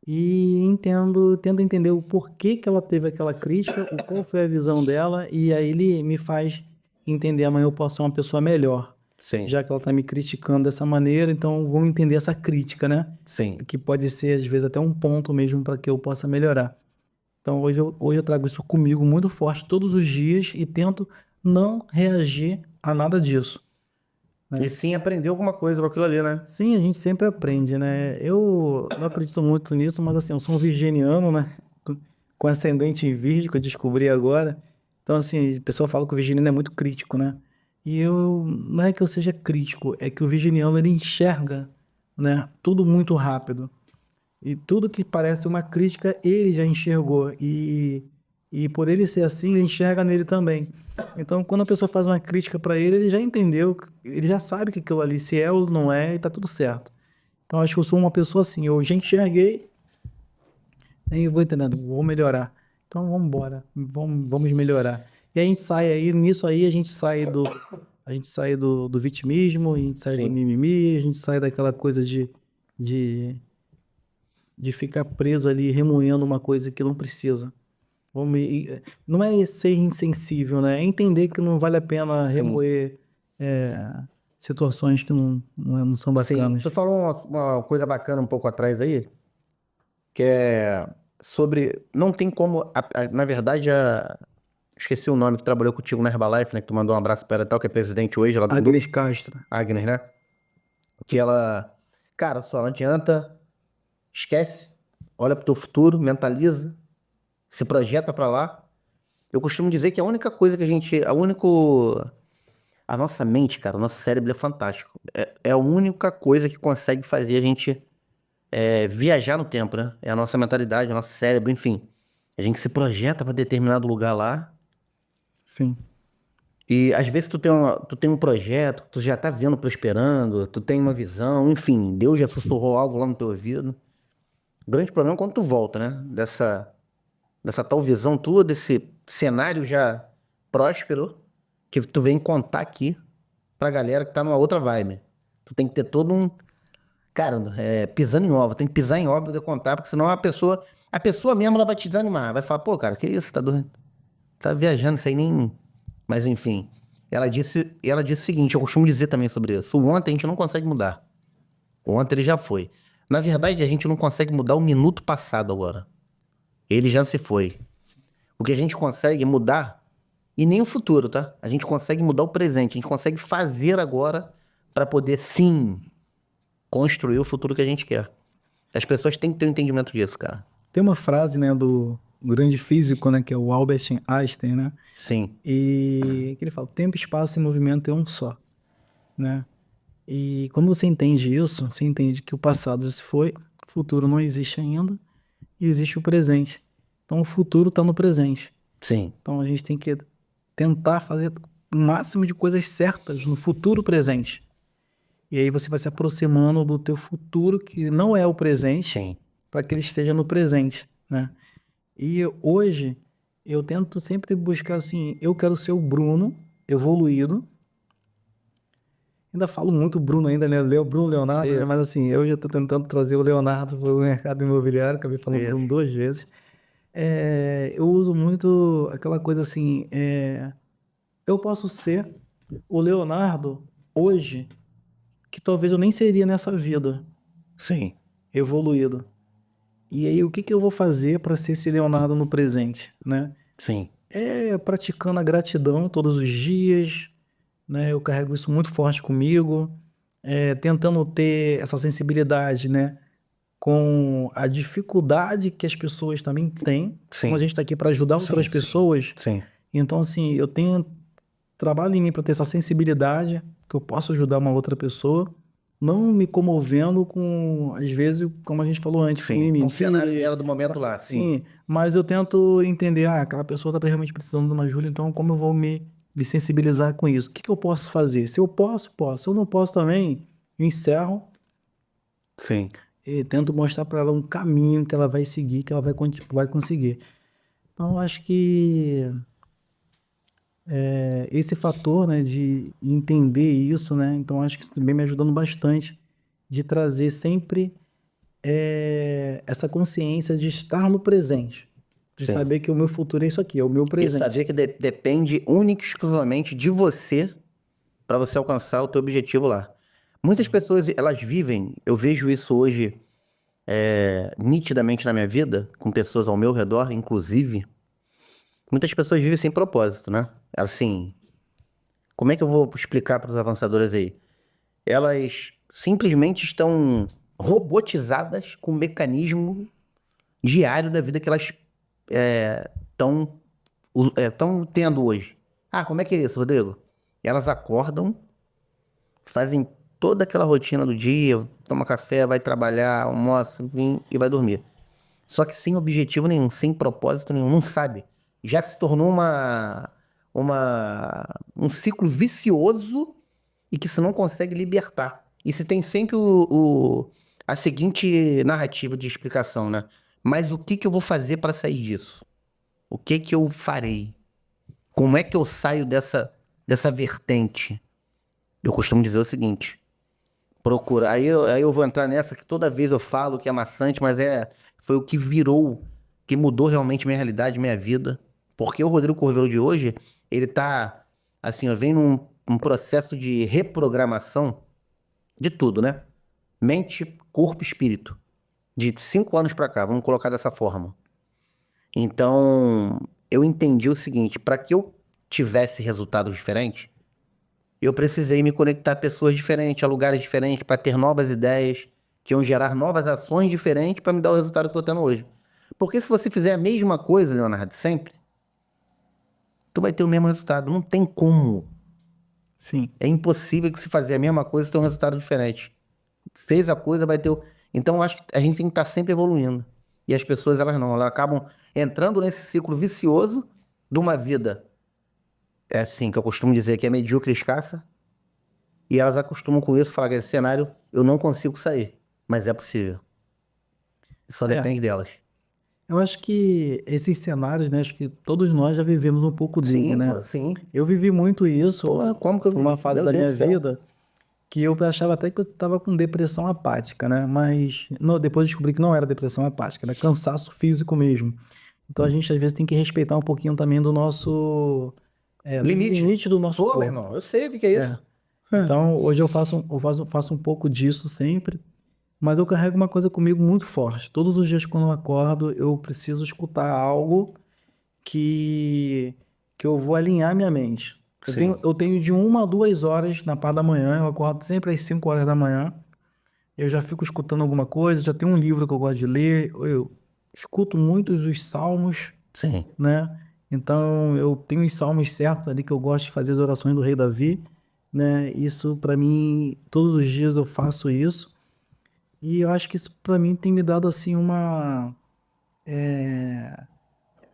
e tento entender o porquê que ela teve aquela crítica, qual foi a visão dela, e aí ele me faz entender amanhã eu posso ser uma pessoa melhor. Sim, Já que ela está me criticando dessa maneira, então vou entender essa crítica, né? sim. Que pode ser, às vezes, até um ponto mesmo para que eu possa melhorar. Então, hoje eu trago isso comigo muito forte todos os dias e tento não reagir a nada disso. E sim aprender alguma coisa com aquilo ali, né? Sim, a gente sempre aprende, né? Eu não acredito muito nisso, mas assim, eu sou um virginiano, né? Com ascendente em virgem, que eu descobri agora. Então, assim, a pessoa fala que o virginiano é muito crítico, né? E eu, não é que eu seja crítico, é que o virginiano, ele enxerga, né? Tudo muito rápido. E tudo que parece uma crítica, ele já enxergou. E por ele ser assim, ele enxerga nele também. Então, quando a pessoa faz uma crítica para ele já entendeu, ele já sabe que aquilo ali, se é ou não é, e tá tudo certo. Então, acho que eu sou uma pessoa assim, eu já enxerguei, aí eu vou entendendo, vou melhorar. Então, vamos embora, vamos melhorar. E a gente sai aí, nisso aí, a gente sai do vitimismo, a gente sai do Sim. mimimi, a gente sai daquela coisa de, de ficar preso ali remoendo uma coisa que não precisa. Não é ser insensível, né? É entender que não vale a pena Sim. remoer situações que não são Sim, bacanas. tu falou uma coisa bacana um pouco atrás aí, que é sobre. Não tem como. Na verdade, esqueci o nome que trabalhou contigo na Herbalife, né? Que tu mandou um abraço para ela e tal, que é presidente hoje lá do grupo. Agnes Castro. Agnes, né? Que ela. Cara, só não adianta. Esquece. Olha pro teu futuro, mentaliza, se projeta pra lá. Eu costumo dizer que a única coisa que a gente. A nossa mente, cara, o nosso cérebro é fantástico. É a única coisa que consegue fazer a gente viajar no tempo, né? É a nossa mentalidade, o nosso cérebro, enfim. A gente se projeta pra determinado lugar lá. Sim. E às vezes tu tem um projeto, tu já tá vendo prosperando, tu tem uma visão, enfim, Deus já sussurrou algo lá no teu ouvido. O grande problema é quando tu volta, né? Dessa tal visão tua, desse cenário já próspero, que tu vem contar aqui pra galera que tá numa outra vibe. Tu tem que ter todo um. Cara, pisando em obra, tem que pisar em obra pra poder contar, porque senão a pessoa mesmo ela vai te desanimar. Vai falar, pô, cara, que isso? Tá doido? Tá viajando, isso aí nem. Mas enfim. Ela disse o seguinte, eu costumo dizer também sobre isso. O ontem a gente não consegue mudar. O ontem ele já foi. Na verdade, a gente não consegue mudar o minuto passado agora. Ele já se foi. O que a gente consegue mudar, e nem o futuro, tá? A gente consegue mudar o presente. A gente consegue fazer agora pra poder, sim, construir o futuro que a gente quer. As pessoas têm que ter um entendimento disso, cara. Tem uma frase, né, do grande físico, né, que é o Albert Einstein, né? Sim, E que ele fala, tempo, espaço e movimento é um só, né? E quando você entende isso, você entende que o passado já se foi, o futuro não existe ainda e existe o presente. Então o futuro está no presente. sim, Então a gente tem que tentar fazer o máximo de coisas certas no futuro presente. E aí você vai se aproximando do teu futuro, que não é o presente, sim. para que ele esteja no presente, né? E hoje eu tento sempre buscar assim, eu quero ser o Bruno evoluído. Ainda falo muito Bruno ainda, né? Bruno Leonardo, né? Isso, Mas assim, eu já estou tentando trazer o Leonardo para o mercado imobiliário, acabei falando Bruno isso. 2 vezes. Eu uso muito aquela coisa assim, eu posso ser o Leonardo hoje, que talvez eu nem seria nessa vida, Sim, evoluído. E aí, o que que eu vou fazer para ser esse Leonardo no presente, né? sim, Praticando a gratidão todos os dias, né? Eu carrego isso muito forte comigo. tentando ter essa sensibilidade, né, com a dificuldade que as pessoas também têm. Sim. Como a gente está aqui para ajudar outras pessoas. Sim. Então, assim, eu tenho trabalho em mim para ter essa sensibilidade, que eu posso ajudar uma outra pessoa, não me comovendo com, às vezes, como a gente falou antes, com Sim. Um cenário mentira. dela do momento lá. Sim, mas eu tento entender, aquela pessoa está realmente precisando de uma ajuda, então como eu vou me sensibilizar com isso? O que eu posso fazer? Se eu posso, posso. Se eu não posso também, eu encerro Sim. e tento mostrar para ela um caminho que ela vai seguir, que ela vai conseguir. Então, eu acho que esse fator, né, de entender isso, né, então acho que isso também me ajudando bastante de trazer sempre essa consciência de estar no presente, de Sim. saber que o meu futuro é isso aqui, é o meu E presente. saber que depende única e exclusivamente de você para você alcançar o teu objetivo lá. Muitas pessoas, elas vivem, eu vejo isso hoje nitidamente na minha vida, com pessoas ao meu redor, inclusive, muitas pessoas vivem sem propósito, né? Assim, como é que eu vou explicar para os avançadores aí? Elas simplesmente estão robotizadas com o mecanismo diário da vida que elas estão tendo hoje. Ah, como é que é isso, Rodrigo? Elas acordam, fazem toda aquela rotina do dia, toma café, vai trabalhar, almoça, e vai dormir. Só que sem objetivo nenhum, sem propósito nenhum, não sabe. Já se tornou um ciclo vicioso e que você não consegue libertar. E se tem sempre a seguinte narrativa de explicação, né? Mas o que que eu vou fazer para sair disso? O que que eu farei? Como é que eu saio dessa vertente? Eu costumo dizer o seguinte: procurar. Aí eu vou entrar nessa que toda vez eu falo que é maçante, mas foi o que virou, que mudou realmente minha realidade, minha vida. Porque o Rodrigo Corvelo de hoje, ele tá, assim, ó, vem num processo de reprogramação de tudo, né? Mente, corpo e espírito. De 5 anos pra cá, vamos colocar dessa forma. Então, eu entendi o seguinte: para que eu tivesse resultados diferentes, eu precisei me conectar a pessoas diferentes, a lugares diferentes, para ter novas ideias, que iam gerar novas ações diferentes para me dar o resultado que eu tô tendo hoje. Porque se você fizer a mesma coisa, Leonardo, sempre, tu vai ter o mesmo resultado. Não tem como. Sim. É impossível que se fazer a mesma coisa e ter um resultado diferente. Fez a coisa, vai ter o... Então, eu acho que a gente tem que estar sempre evoluindo. E as pessoas, elas não. Elas acabam entrando nesse ciclo vicioso de uma vida, assim, que eu costumo dizer que é medíocre e escassa, e elas acostumam com isso, falar que esse cenário eu não consigo sair. Mas é possível. Só depende delas. Eu acho que esses cenários, né, acho que todos nós já vivemos um pouco dele, Sim, né? pô, sim. Eu vivi muito isso Pô, como que eu... por uma fase Meu da Deus minha do céu. vida que eu achava até que eu estava com depressão apática, né? Mas depois eu descobri que não era depressão apática, era cansaço físico mesmo. Então a gente às vezes tem que respeitar um pouquinho também do nosso limite do nosso Pô, meu corpo. irmão, eu sei o que é isso. Então hoje eu faço um pouco disso sempre, mas eu carrego uma coisa comigo muito forte. Todos os dias quando eu acordo, eu preciso escutar algo que eu vou alinhar minha mente. Sim. Eu tenho de 1 a 2 horas na parte da manhã, eu acordo sempre às 5 horas da manhã, eu já fico escutando alguma coisa, já tenho um livro que eu gosto de ler, eu escuto muitos os salmos, Sim. né? Então eu tenho os salmos certos ali que eu gosto de fazer as orações do rei Davi, né? Isso para mim, todos os dias eu faço isso. E eu acho que isso para mim tem me dado assim uma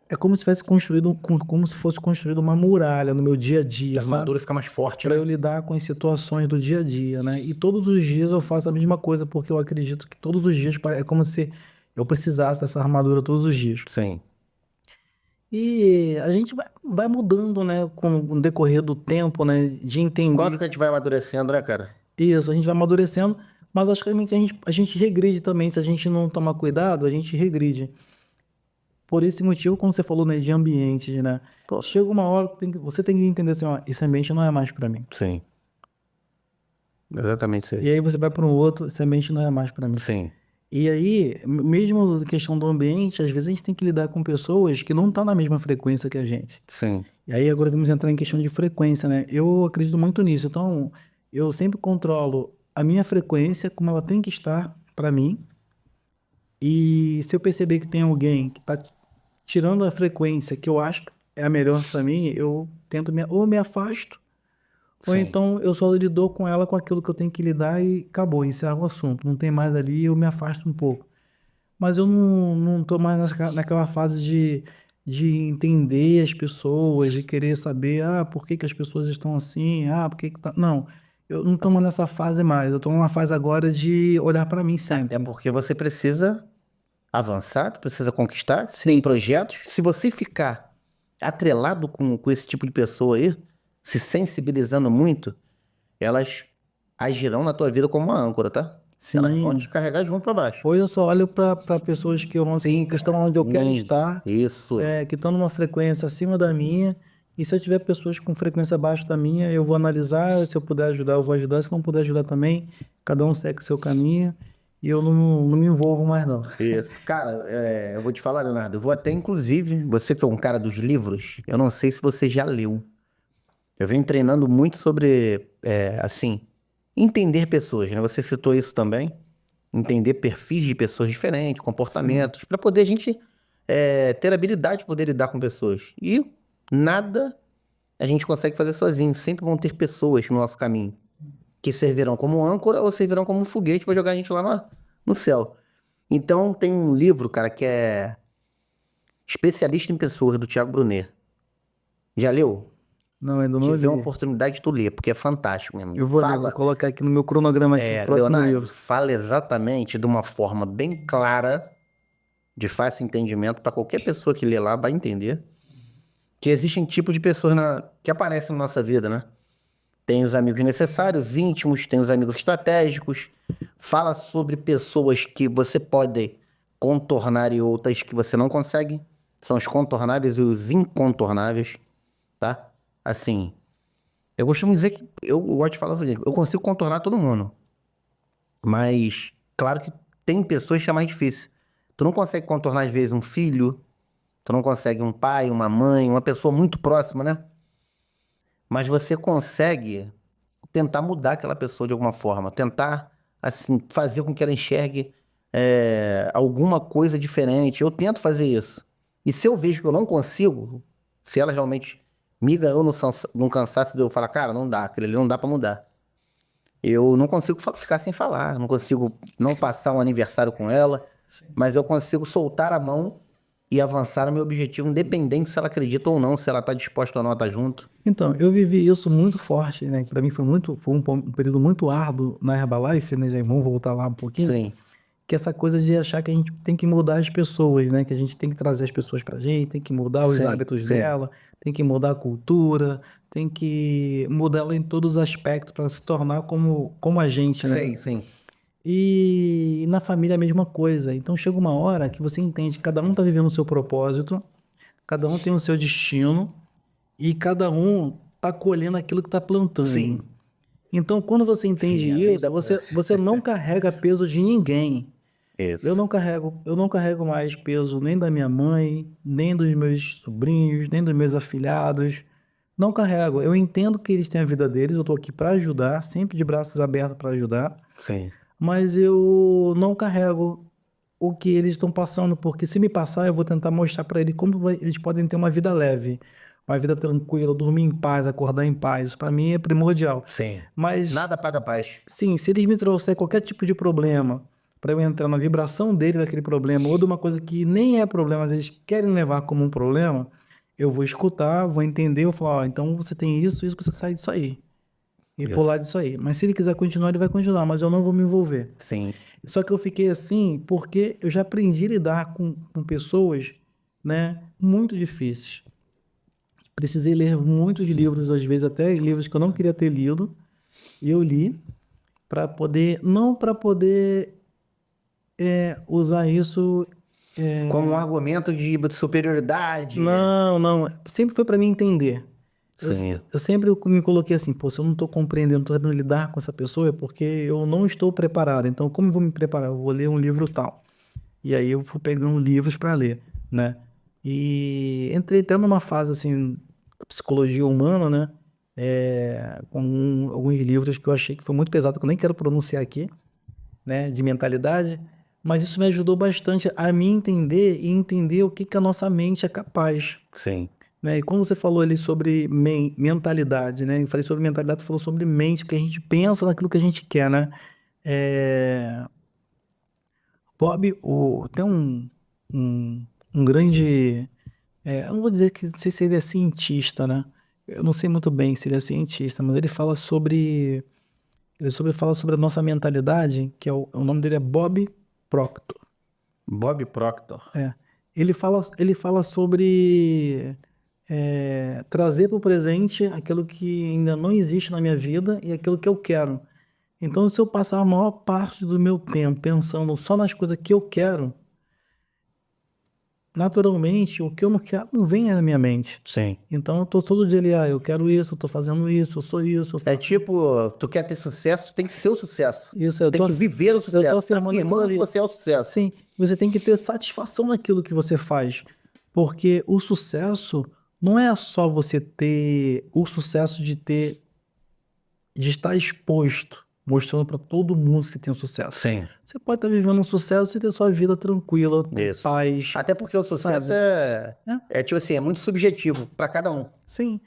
é como se tivesse construído, como se fosse construído uma muralha no meu dia a dia, A sabe? armadura fica mais forte, Para né? eu lidar com as situações do dia a dia, né? E todos os dias eu faço a mesma coisa, porque eu acredito que todos os dias é como se eu precisasse dessa armadura todos os dias. Sim. E a gente vai mudando, né, com o decorrer do tempo, né, de entender Quanto que a gente vai amadurecendo, né, cara? isso, a gente vai amadurecendo, mas acho que a gente regride também, se a gente não tomar cuidado, a gente regride. Por esse motivo, como você falou, né, de ambientes, né, Pô. chega uma hora que você tem que entender assim, ó, esse ambiente não é mais para mim. Sim. Exatamente isso E aí. aí você vai para um outro, esse ambiente não é mais para mim. Sim. E aí, mesmo questão do ambiente, às vezes a gente tem que lidar com pessoas que não estão na mesma frequência que a gente. Sim. E aí agora vamos entrar em questão de frequência, né? Eu acredito muito nisso. Então, eu sempre controlo a minha frequência como ela tem que estar para mim. E se eu perceber que tem alguém que tá tirando a frequência que eu acho que é a melhor para mim, eu tento ou me afasto, ou Sim. então eu só lido com ela com aquilo que eu tenho que lidar e acabou, encerra o assunto. Não tem mais ali, eu me afasto um pouco. Mas eu não tô mais naquela fase de entender as pessoas, de querer saber, por que que as pessoas estão assim, por que que tá... Não, eu não tô mais nessa fase mais. Eu tô numa fase agora de olhar para mim sempre. É porque você precisa avançar, tu precisa conquistar, tem Sim. projetos. Se você ficar atrelado com esse tipo de pessoa aí, se sensibilizando muito, elas agirão na tua vida como uma âncora, tá? Elas vão Sim. te carregar junto pra baixo. Hoje eu só olho para pessoas que estão onde eu quero estar, Isso. que estão numa frequência acima da minha. E se eu tiver pessoas com frequência abaixo da minha, eu vou analisar. Se eu puder ajudar, eu vou ajudar. Se não puder ajudar também, cada um segue o seu caminho. E eu não me envolvo mais, não. Isso. Cara, eu vou te falar, Leonardo, eu vou até, inclusive, você que é um cara dos livros, eu não sei se você já leu. Eu venho treinando muito sobre, assim, entender pessoas, né? Você citou isso também. Entender perfis de pessoas diferentes, comportamentos, para poder a gente ter habilidade de poder lidar com pessoas. E nada a gente consegue fazer sozinho. Sempre vão ter pessoas no nosso caminho que servirão como âncora ou servirão como um foguete para jogar a gente lá no céu. Então, tem um livro, cara, que é Especialista em Pessoas, do Thiago Brunet. Já leu? Não, ainda não Tive uma li. oportunidade de tu ler, porque é fantástico, meu amigo. Eu vou ler, vou colocar aqui no meu cronograma aqui, próximo Leonardo, livro. fala exatamente de uma forma bem clara, de fácil entendimento, para qualquer pessoa que lê lá vai entender, que existem tipos de pessoas que aparecem na nossa vida, né? Tem os amigos necessários, íntimos, tem os amigos estratégicos. Fala sobre pessoas que você pode contornar e outras que você não consegue. São os contornáveis e os incontornáveis, tá? Assim, eu costumo dizer que eu gosto de falar o seguinte, eu consigo contornar todo mundo. Mas, claro que tem pessoas que é mais difícil. Tu não consegue contornar, às vezes, um filho, tu não consegue um pai, uma mãe, uma pessoa muito próxima, né? Mas você consegue tentar mudar aquela pessoa de alguma forma, tentar, assim, fazer com que ela enxergue alguma coisa diferente. Eu tento fazer isso. E se eu vejo que eu não consigo, se ela realmente me ganhou num cansaço de eu falar, cara, não dá, aquilo ali não dá pra mudar. Eu não consigo ficar sem falar, não consigo não passar um aniversário com ela, mas eu consigo soltar a mão e avançar no meu objetivo, independente se ela acredita ou não, se ela tá disposta ou não a estar junto. Então, eu vivi isso muito forte, né? Para mim foi um período muito árduo na Herbalife, né? Já vamos voltar lá um pouquinho. Sim. Que é essa coisa de achar que a gente tem que mudar as pessoas, né? Que a gente tem que trazer as pessoas pra gente, tem que mudar os hábitos dela, tem que mudar a cultura, tem que mudar ela em todos os aspectos para se tornar como a gente, né? Sim. E na família a mesma coisa. Então chega uma hora que você entende que cada um tá vivendo o seu propósito, cada um tem o seu destino e cada um tá colhendo aquilo que tá plantando. Sim. Então, quando você entende Sim, a isso, vida- você não carrega peso de ninguém. Isso. Eu não carrego mais peso nem da minha mãe, nem dos meus sobrinhos, nem dos meus afilhados. Não carrego. Eu entendo que eles têm a vida deles, eu tô aqui para ajudar, sempre de braços abertos para ajudar, Sim. mas eu não carrego o que eles estão passando, porque se me passar, eu vou tentar mostrar para eles como eles podem ter uma vida leve, uma vida tranquila, dormir em paz, acordar em paz. Isso para mim é primordial. Sim. Mas Nada paga paz. sim, se eles me trouxerem qualquer tipo de problema, para eu entrar na vibração dele daquele problema, ou de uma coisa que nem é problema, mas eles querem levar como um problema, eu vou escutar, vou entender, eu vou falar, então você tem isso, você sai disso aí. E pular disso aí. Mas se ele quiser continuar, ele vai continuar, mas eu não vou me envolver. Sim. Só que eu fiquei assim porque eu já aprendi a lidar com pessoas, né, muito difíceis. Precisei ler muitos livros, às vezes até livros que eu não queria ter lido, e eu li para poder, não para poder usar isso. Como um argumento de superioridade. Não. Sempre foi para mim entender. Sim. Eu sempre me coloquei assim, pô, se eu não estou compreendendo, não estou sabendo lidar com essa pessoa, é porque eu não estou preparado. Então, como eu vou me preparar? Eu vou ler um livro tal. E aí eu fui pegando livros para ler, né? E entrei até numa fase assim, da psicologia humana, né? com alguns livros que eu achei que foi muito pesado, que eu nem quero pronunciar aqui, né, de mentalidade, mas isso me ajudou bastante a me entender e entender o que que a nossa mente é capaz, Sim. né? E quando você falou ali sobre mentalidade, né? Eu falei sobre mentalidade, você falou sobre mente, que a gente pensa naquilo que a gente quer, né? É, Bob, tem um, um grande, eu não vou dizer que, não sei se ele é cientista, né? Eu não sei muito bem se ele é cientista, mas fala sobre a nossa mentalidade, que o nome dele é Bob Proctor. Bob Proctor. É. Ele fala sobre trazer para o presente aquilo que ainda não existe na minha vida e aquilo que eu quero. Então, se eu passar a maior parte do meu tempo pensando só nas coisas que eu quero, naturalmente, o que eu não quero não vem na minha mente. Sim. Então, eu tô todo dia ali, eu quero isso, eu tô fazendo isso, eu sou isso, eu É faço tipo, tu quer ter sucesso, tem que ser o sucesso. isso, eu Tem que viver o eu tô sucesso. Tá afirmando aquilo afirmando que ali. você é o sucesso. Sim, você tem que ter satisfação naquilo que você faz, porque o sucesso não é só você ter o sucesso de estar exposto, mostrando para todo mundo que tem um sucesso. Sim. Você pode estar vivendo um sucesso e ter sua vida tranquila, ter Isso. paz. Até porque o sucesso Sabe? é tipo assim, é muito subjetivo pra cada um. Sim,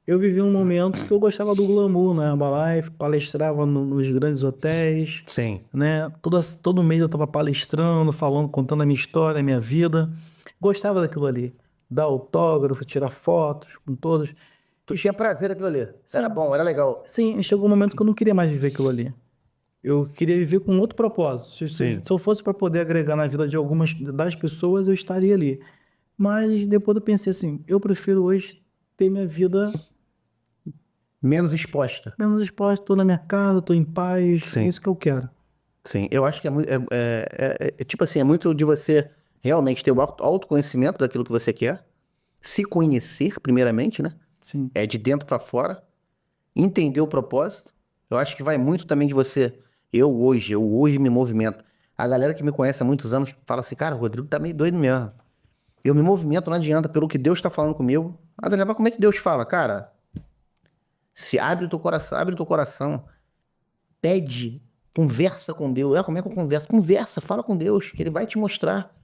eu vivi um momento que eu gostava do glamour, né? Herbalife, palestrava nos grandes hotéis, Sim. né? Todo mês eu estava palestrando, falando, contando a minha história, a minha vida. Gostava daquilo ali. Dar autógrafo, tirar fotos com todos. Tu tinha prazer naquilo ali. Sim. Era bom, era legal. Sim, chegou um momento que eu não queria mais viver aquilo ali. Eu queria viver com outro propósito. Se eu fosse para poder agregar na vida de algumas das pessoas, eu estaria ali. Mas depois eu pensei assim, eu prefiro hoje ter minha vida Menos exposta. menos exposta, tô na minha casa, tô em paz, Sim. é isso que eu quero. Sim, eu acho que tipo assim, é muito de você realmente ter o autoconhecimento daquilo que você quer, se conhecer primeiramente, né? Sim, É de dentro pra fora, entender o propósito. Eu acho que vai muito também de você. Eu hoje me movimento. A galera que me conhece há muitos anos fala assim, cara, o Rodrigo tá meio doido mesmo. Eu me movimento, não adianta, pelo que Deus tá falando comigo. Ah, Daniel, mas como é que Deus fala? Cara, se abre teu coração, pede, conversa com Deus. Como é que eu converso? Conversa, fala com Deus, que Ele vai te mostrar.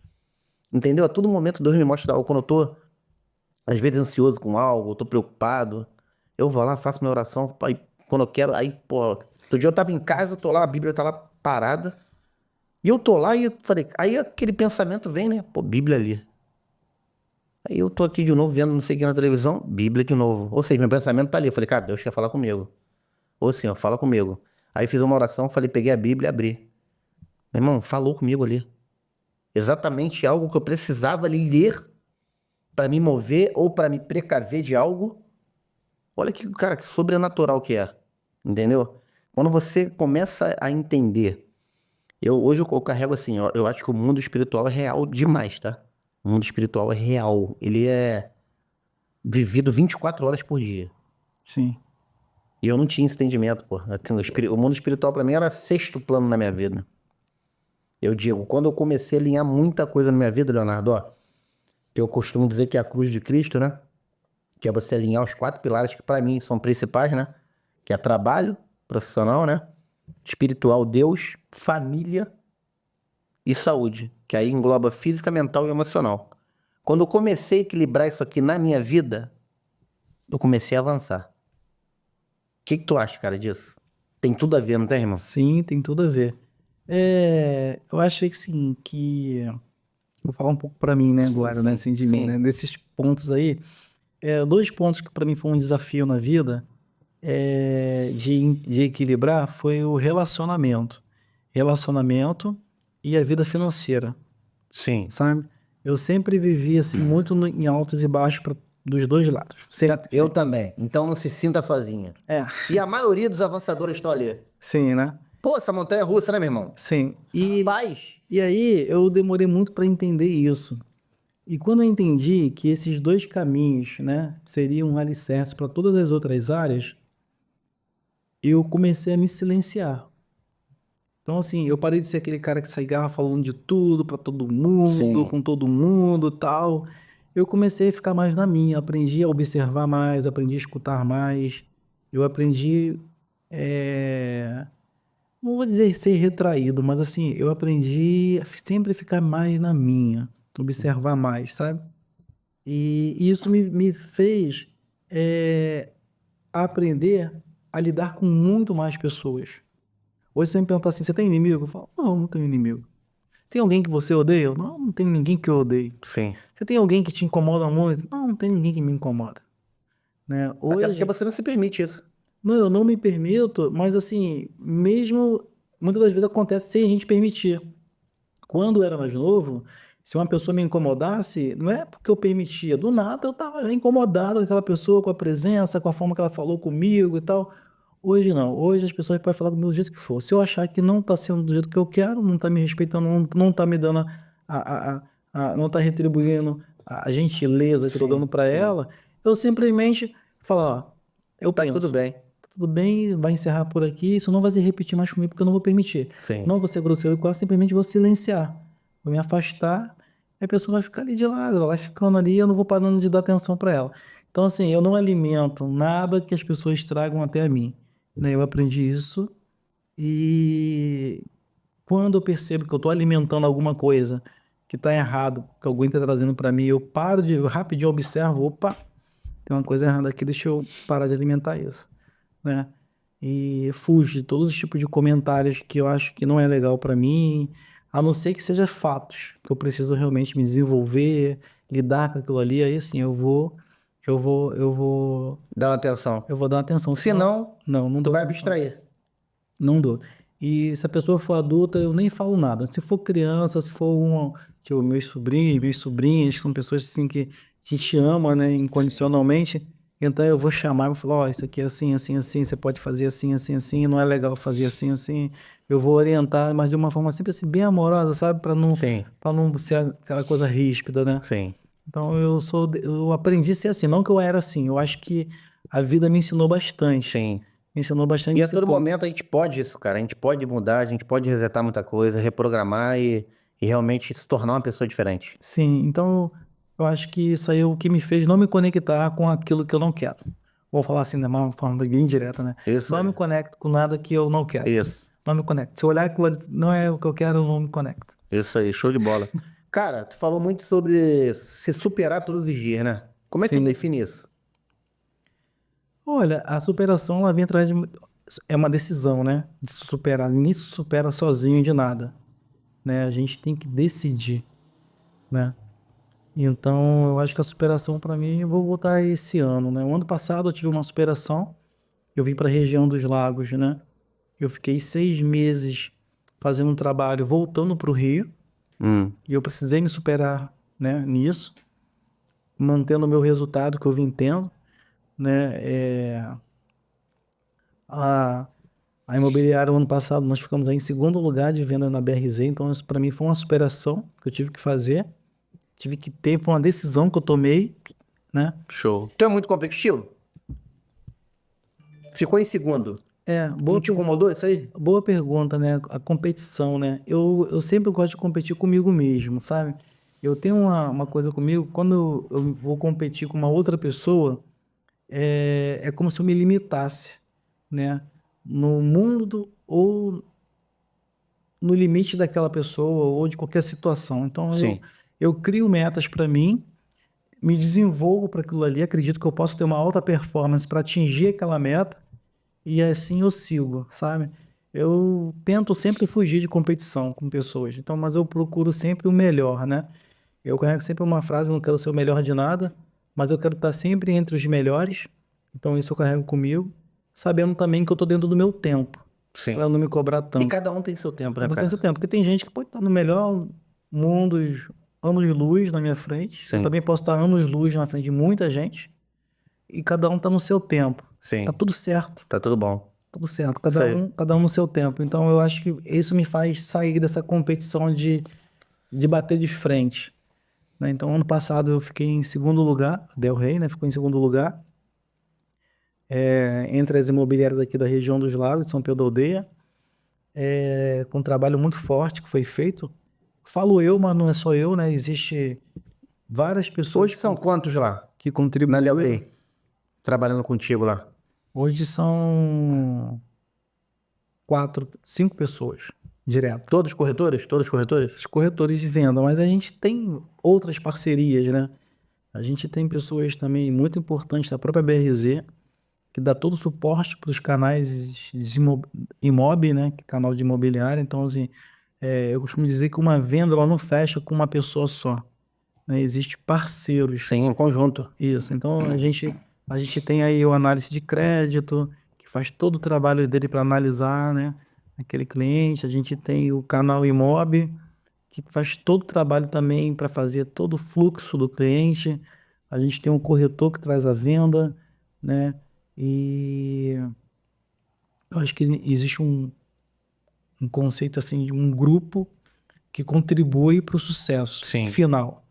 Entendeu? A todo momento Deus me mostra algo. Quando eu tô, às vezes, ansioso com algo, eu tô preocupado, eu vou lá, faço minha oração, aí, quando eu quero, aí, pô, outro dia eu tava em casa, tô lá, a Bíblia tá lá parada, e eu tô lá e eu falei, aí aquele pensamento vem, né? Pô, Bíblia ali. Aí eu tô aqui de novo, vendo não sei o que na televisão, Bíblia de novo. Ou seja, meu pensamento tá ali. Eu falei, cara, Deus quer falar comigo. Ô Senhor, fala comigo. Aí fiz uma oração, falei, peguei a Bíblia e abri. Meu irmão, falou comigo ali. Exatamente algo que eu precisava ali ler para me mover ou para me precaver de algo. Olha que, cara, que sobrenatural que é. Entendeu? Quando você começa a entender. Hoje eu carrego assim, eu acho que o mundo espiritual é real demais, tá? O mundo espiritual é real. Ele é vivido 24 horas por dia. sim, E eu não tinha esse entendimento, pô. Assim, o mundo espiritual pra mim era sexto plano na minha vida. Eu digo, quando eu comecei a alinhar muita coisa na minha vida, Leonardo, ó, eu costumo dizer que é a cruz de Cristo, né? Que é você alinhar os 4 pilares que pra mim são principais, né? Que é trabalho profissional, né? Espiritual, Deus, família e saúde. Que aí engloba física, mental e emocional. Quando eu comecei a equilibrar isso aqui na minha vida, eu comecei a avançar. O que tu acha, cara, disso? Tem tudo a ver, não tem, irmão? sim, tem tudo a ver. Eu acho que sim, vou falar um pouco pra mim, né, agora, né, assim, de mim, né, nesses pontos aí, 2 pontos que pra mim foi um desafio na vida, de equilibrar foi o relacionamento e a vida financeira, Sim. sabe? Eu sempre vivi assim muito em altos e baixos dos dois lados. Sempre. Eu também. Então não se sinta sozinha. É, E a maioria dos avançadores estão ali. sim, né? Pô, essa montanha é russa, né, meu irmão? Sim. Paz. E aí eu demorei muito para entender isso. E quando eu entendi que esses dois caminhos, né, seriam um alicerce para todas as outras áreas, eu comecei a me silenciar. Então, assim, eu parei de ser aquele cara que saía falando de tudo para todo mundo, Sim. com todo mundo, tal. eu comecei a ficar mais na minha, aprendi a observar mais, aprendi a escutar mais, eu aprendi, não vou dizer ser retraído, mas assim, eu aprendi a sempre ficar mais na minha, observar mais, sabe? E isso me fez aprender a lidar com muito mais pessoas. Hoje você me pergunta assim, você tem inimigo? Eu falo, não, não tenho inimigo. Tem alguém que você odeia? Eu, não, não tem ninguém que eu odeie. Sim. Você tem alguém que te incomoda muito? Não, não tem ninguém que me incomoda. Né? Até porque Hoje, você não se permite isso. não, eu não me permito, mas assim, mesmo muitas das vezes acontece sem a gente permitir. Quando eu era mais novo, se uma pessoa me incomodasse, não é porque eu permitia, do nada eu estava incomodado com aquela pessoa, com a presença, com a forma que ela falou comigo e tal. Hoje não, hoje as pessoas podem falar do jeito que for. Se eu achar que não está sendo do jeito que eu quero, não está me respeitando, não está me dando não está retribuindo a gentileza que eu estou Sim, dando para sim. ela, eu simplesmente falo, ó, eu Tá penso, tudo bem. tudo bem, vai encerrar por aqui, isso não vai se repetir mais comigo porque eu não vou permitir. Sim. Não vou ser grosseiro com ela, simplesmente vou silenciar, vou me afastar, e a pessoa vai ficar ali de lado, ela vai ficando ali e eu não vou parando de dar atenção para ela. Então, assim, eu não alimento nada que as pessoas tragam até a mim, né? Eu aprendi isso e quando eu percebo que eu estou alimentando alguma coisa que está errado, que alguém está trazendo para mim, eu rapidinho observo, opa, tem uma coisa errada aqui, deixa eu parar de alimentar isso, né? E fujo de todos os tipos de comentários que eu acho que não é legal para mim, a não ser que seja fatos, que eu preciso realmente me desenvolver, lidar com aquilo ali, aí assim, eu vou, eu vou, Dá uma atenção. eu vou dar atenção, Se senão, não tu dou vai atenção. abstrair. Não dou. E se a pessoa for adulta, eu nem falo nada. Se for criança, se for tipo, meus sobrinhos, minhas sobrinhas, que são pessoas assim que a gente ama, né, incondicionalmente, então eu vou chamar e vou falar, ó, isso aqui é assim, assim, assim, você pode fazer assim, assim, assim, não é legal fazer assim, assim. Eu vou orientar, mas de uma forma sempre assim, bem amorosa, sabe? Sim, Para não ser aquela coisa ríspida, né? sim. Então eu aprendi a ser assim, não que eu era assim, eu acho que a vida me ensinou bastante. Sim. Me ensinou bastante E a todo disciplina. momento a gente pode isso, cara. A gente pode mudar, a gente pode resetar muita coisa, reprogramar e realmente se tornar uma pessoa diferente. Sim, então eu acho que isso aí é o que me fez não me conectar com aquilo que eu não quero. Vou falar assim de uma forma bem direta, né? Isso Não aí. me conecto com nada que eu não quero. Isso. Não me conecto. Se eu olhar aquilo ali, não é o que eu quero, eu não me conecto. Isso aí, show de bola. Cara, tu falou muito sobre se superar todos os dias, né? Como é que tu Sim. define isso? Olha, a superação, ela vem atrás de... É uma decisão, né? De se superar. Ninguém se supera sozinho de nada, né? A gente tem que decidir, né? Então, eu acho que a superação, para mim, eu vou botar esse ano, né? O ano passado eu tive uma superação. Eu vim para a região dos lagos, né? Eu fiquei 6 meses fazendo um trabalho voltando para o Rio e eu precisei me superar, né, nisso, mantendo o meu resultado que eu vim tendo, né? A, a imobiliária, o ano passado, nós ficamos aí em segundo lugar de venda na BRZ, então isso para mim foi uma superação que eu tive que fazer, tive que ter, foi uma decisão que eu tomei, né? Show. Tu é muito competitivo? Ficou em segundo. Não te incomodou isso aí? Boa pergunta, né? A competição, né? Eu sempre gosto de competir comigo mesmo, sabe? Eu tenho uma coisa comigo, quando eu vou competir com uma outra pessoa, é como se eu me limitasse, né? No mundo ou no limite daquela pessoa ou de qualquer situação. Então Sim. eu crio metas para mim, me desenvolvo para aquilo ali, acredito que eu posso ter uma alta performance para atingir aquela meta e assim eu sigo, sabe? Eu tento sempre fugir de competição com pessoas, então, mas eu procuro sempre o melhor, né? Eu carrego sempre uma frase, não quero ser o melhor de nada, mas eu quero estar sempre entre os melhores. Então isso eu carrego comigo, sabendo também que eu estou dentro do meu tempo, Sim. para não me cobrar E tanto. cada um tem seu tempo, né, Não tem seu cara? tempo, porque tem gente que pode estar no melhor mundo, anos de luz na minha frente. Eu Sim. também posso estar anos de luz na frente de muita gente, e cada um está no seu tempo. Sim. Tá tudo certo. Tá tudo bom. Tudo certo, Isso aí. cada um no seu tempo. Então eu acho que isso me faz sair dessa competição de bater de frente, né? Então ano passado eu fiquei em segundo lugar, Del Rey, né? Ficou em segundo lugar, entre as imobiliárias aqui da região dos Lagos, de São Pedro da Aldeia, com um trabalho muito forte que foi feito. Falo eu, mas não é só eu, né? Existe várias pessoas Hoje são quantos lá? que contribuem. Na Leoway, trabalhando contigo lá. Hoje são 5 pessoas direto. Todos corretores? Todos corretores? Os corretores de venda, mas a gente tem outras parcerias, né? A gente tem pessoas também muito importantes da própria BRZ, que dá todo o suporte para os canais de Imob, né? Que é canal de imobiliária. Então, assim, eu costumo dizer que uma venda ela não fecha com uma pessoa só, né? Existem parceiros. Sim, em conjunto. Isso. Então, a gente tem aí o análise de crédito, que faz todo o trabalho dele para analisar, né? Aquele cliente. A gente tem o canal Imob, que faz todo o trabalho também para fazer todo o fluxo do cliente. A gente tem um corretor que traz a venda, né? E eu acho que existe um conceito assim de um grupo que contribui para o sucesso Sim. final,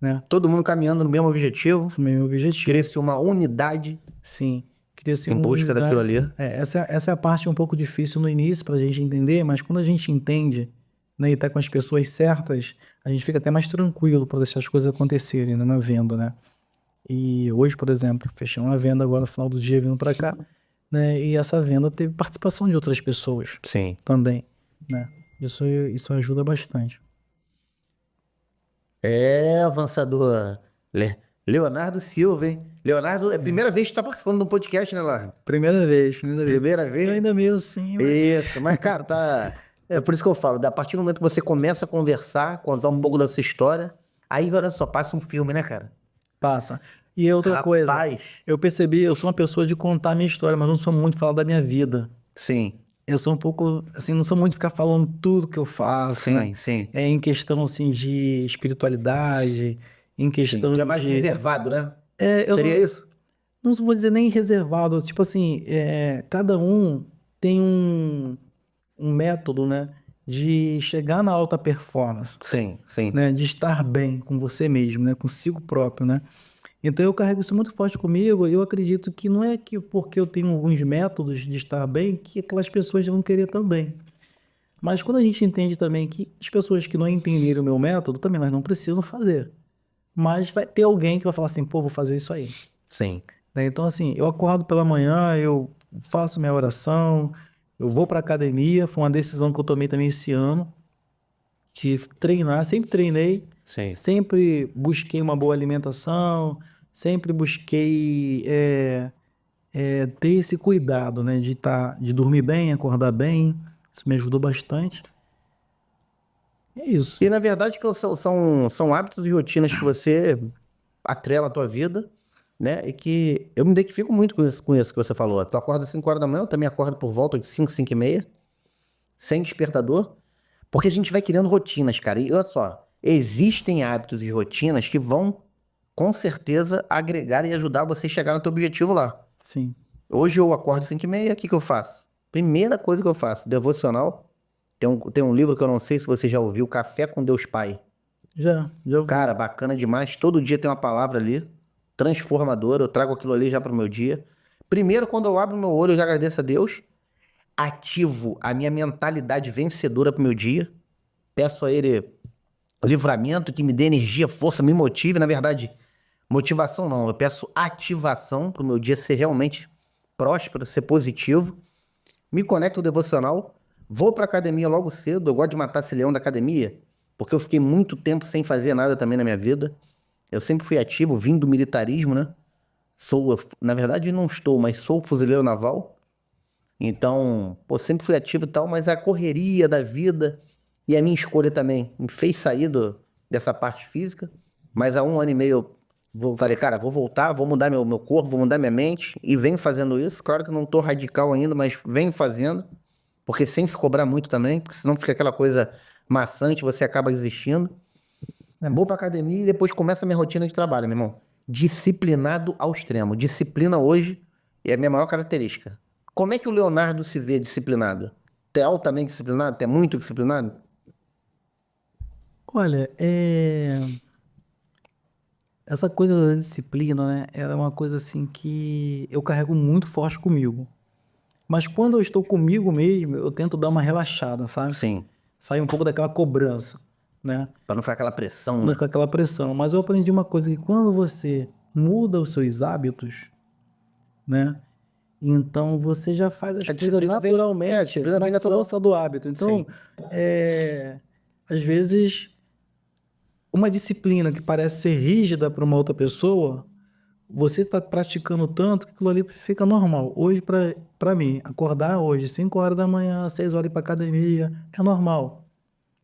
né? Todo mundo caminhando no mesmo objetivo. O meu objetivo. Cria-se uma unidade Sim. Queria ser em busca daquilo ali. Essa é a parte um pouco difícil no início para a gente entender, mas quando a gente entende, né, e tá com as pessoas certas, a gente fica até mais tranquilo para deixar as coisas acontecerem, né, na venda, né? E hoje, por exemplo, fechei uma venda agora no final do dia vindo para cá, né? E essa venda teve participação de outras pessoas Sim. também, né? Isso ajuda bastante. Avançador. Leonardo Silva, hein? Leonardo, é a primeira vez que tá participando de um podcast, né, Lar? Primeira vez. Primeira Eu vez? ainda meio assim, mas... Isso, mas, cara, tá. É por isso que eu falo, a partir do momento que você começa a conversar, contar um pouco da sua história, aí, olha só, passa um filme, né, cara? Passa. E outra coisa, eu percebi, eu sou uma pessoa de contar a minha história, mas não sou muito falar da minha vida. Sim. Eu sou um pouco, assim, não sou muito ficar falando tudo que eu faço, Sim, né? sim. Em questão, assim, de espiritualidade, em questão Tu é mais de... reservado, né? eu Seria isso? não vou dizer nem reservado, tipo assim, cada um tem um método, né? De chegar na alta performance, Sim, sim. né? De estar bem com você mesmo, né? Consigo próprio, né? Então eu carrego isso muito forte comigo e eu acredito que não é que porque eu tenho alguns métodos de estar bem que aquelas pessoas vão querer também. Mas quando a gente entende também que as pessoas que não entenderem o meu método também elas não precisam fazer. Mas vai ter alguém que vai falar assim, pô, vou fazer isso aí. Sim. Né? Então assim, eu acordo pela manhã, eu faço minha oração, eu vou para academia, foi uma decisão que eu tomei também esse ano, de treinar, sempre treinei, Sim. sempre busquei uma boa alimentação, sempre busquei ter esse cuidado, né, de dormir bem, acordar bem, isso me ajudou bastante. É isso. E na verdade que são hábitos e rotinas que você atrela à tua vida, né? E que eu me identifico muito com isso que você falou. Tu acorda às 5 horas da manhã, eu também acordo por volta de 5, 5 e meia, sem despertador, porque a gente vai criando rotinas, cara. E olha só, existem hábitos e rotinas que vão, com certeza, agregar e ajudar você a chegar no teu objetivo lá. Sim. Hoje eu acordo às 5 e meia, o que eu faço? Primeira coisa que eu faço, devocional. Tem um livro que eu não sei se você já ouviu, Café com Deus Pai. Já ouvi. Cara, bacana demais. Todo dia tem uma palavra ali, transformadora. Eu trago aquilo ali já pro meu dia. Primeiro, quando eu abro meu olho, eu já agradeço a Deus. Ativo a minha mentalidade vencedora pro meu dia. Peço a Ele livramento, que me dê energia, força, me motive. Na verdade, motivação não. Eu peço ativação pro meu dia ser realmente próspero, ser positivo. Me conecto ao devocional. Vou pra academia logo cedo. Eu gosto de matar esse leão da academia, porque eu fiquei muito tempo sem fazer nada também na minha vida. Eu sempre fui ativo, vim do militarismo, né? Na verdade não estou, mas sou fuzileiro naval. Então, pô, sempre fui ativo e tal, mas a correria da vida e a minha escolha também me fez sair dessa parte física. Mas há 1 ano e meio falei, cara, vou voltar, vou mudar meu corpo, vou mudar minha mente. E venho fazendo isso. Claro que não tô radical ainda, mas venho fazendo. Porque sem se cobrar muito também, porque senão fica aquela coisa maçante, você acaba desistindo. Vou pra academia e depois começa a minha rotina de trabalho, meu irmão. Disciplinado ao extremo. Disciplina hoje é a minha maior característica. Como é que o Leonardo se vê disciplinado? Tu é altamente disciplinado? Tu é muito disciplinado? Olha, essa coisa da disciplina, né, ela é uma coisa assim que eu carrego muito forte comigo. Mas quando eu estou comigo mesmo, eu tento dar uma relaxada, sabe? Sim. Sair um pouco daquela cobrança. né? Pra não ficar aquela pressão, Não né? com aquela pressão. Mas eu aprendi uma coisa, que quando você muda os seus hábitos, né? Então você já faz as A coisas disciplina vem- naturalmente, a disciplina na vem natural. força do hábito. Então, Sim. às vezes, uma disciplina que parece ser rígida para uma outra pessoa, você está praticando tanto que aquilo ali fica normal. Hoje, para mim, acordar hoje, 5 horas da manhã, 6 horas ir para academia, é normal.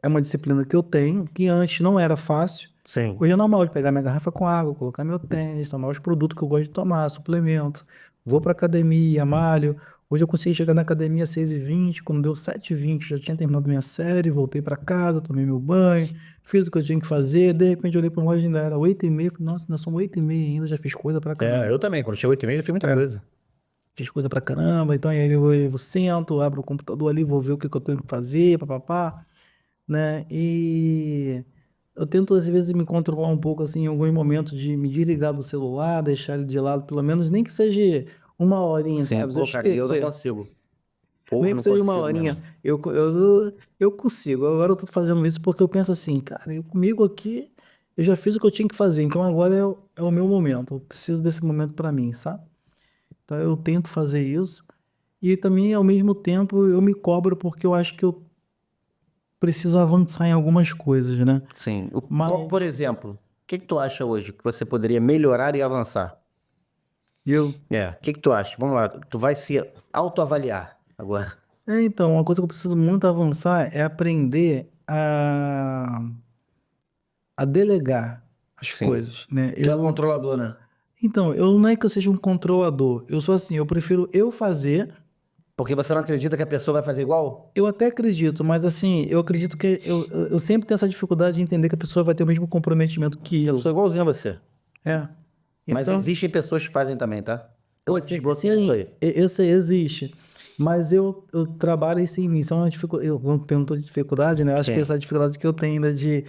É uma disciplina que eu tenho, que antes não era fácil. Sim. Hoje é normal de pegar minha garrafa com água, colocar meu tênis, tomar os produtos que eu gosto de tomar, suplemento. Vou para academia, malho. Hoje eu consegui chegar na academia às 6h20, quando deu 7h20, já tinha terminado minha série, voltei para casa, tomei meu banho, fiz o que eu tinha que fazer, de repente eu olhei para o relógio, ainda era 8h30, falei, nossa, ainda são 8h30 ainda, já fiz coisa pra caramba. Eu também. Quando chegou 8h30, eu fiz muita coisa. Fiz coisa pra caramba, então aí eu sento, abro o computador ali, vou ver o que eu tenho que fazer, papapá, né? E eu tento às vezes me controlar um pouco assim em alguns momentos de me desligar do celular, deixar ele de lado, pelo menos nem que seja uma horinha, Sim, sabe? pô, cara, eu não consigo. Porra, Nem que não seja uma consigo horinha, mesmo. eu consigo. Agora eu tô fazendo isso porque eu penso assim, cara, comigo aqui eu já fiz o que eu tinha que fazer, então agora é o meu momento. Eu preciso desse momento pra mim, sabe? Então eu tento fazer isso e também ao mesmo tempo eu me cobro porque eu acho que eu preciso avançar em algumas coisas, né? Sim. Mas Por exemplo, o que que tu acha hoje que você poderia melhorar e avançar? eu O que que tu acha? Vamos lá, tu vai se autoavaliar agora. então, uma coisa que eu preciso muito avançar é aprender a delegar as Sim. coisas, né? Tu é controlador, né? Então, eu não é que eu seja um controlador, eu sou assim, eu prefiro eu fazer. Porque você não acredita que a pessoa vai fazer igual? Eu até acredito, mas assim, eu acredito que eu sempre tenho essa dificuldade de entender que a pessoa vai ter o mesmo comprometimento que Eu eu. sou igualzinho a você. É. Mas Então, existem pessoas que fazem também, tá? eu Pode sei que desbloquear isso sim, aí. eu sei, existe. Mas eu trabalho isso em mim. Isso é uma dificuldade. Eu quando perguntou de dificuldade, né? Eu acho que Sim. essa dificuldade que eu tenho ainda de,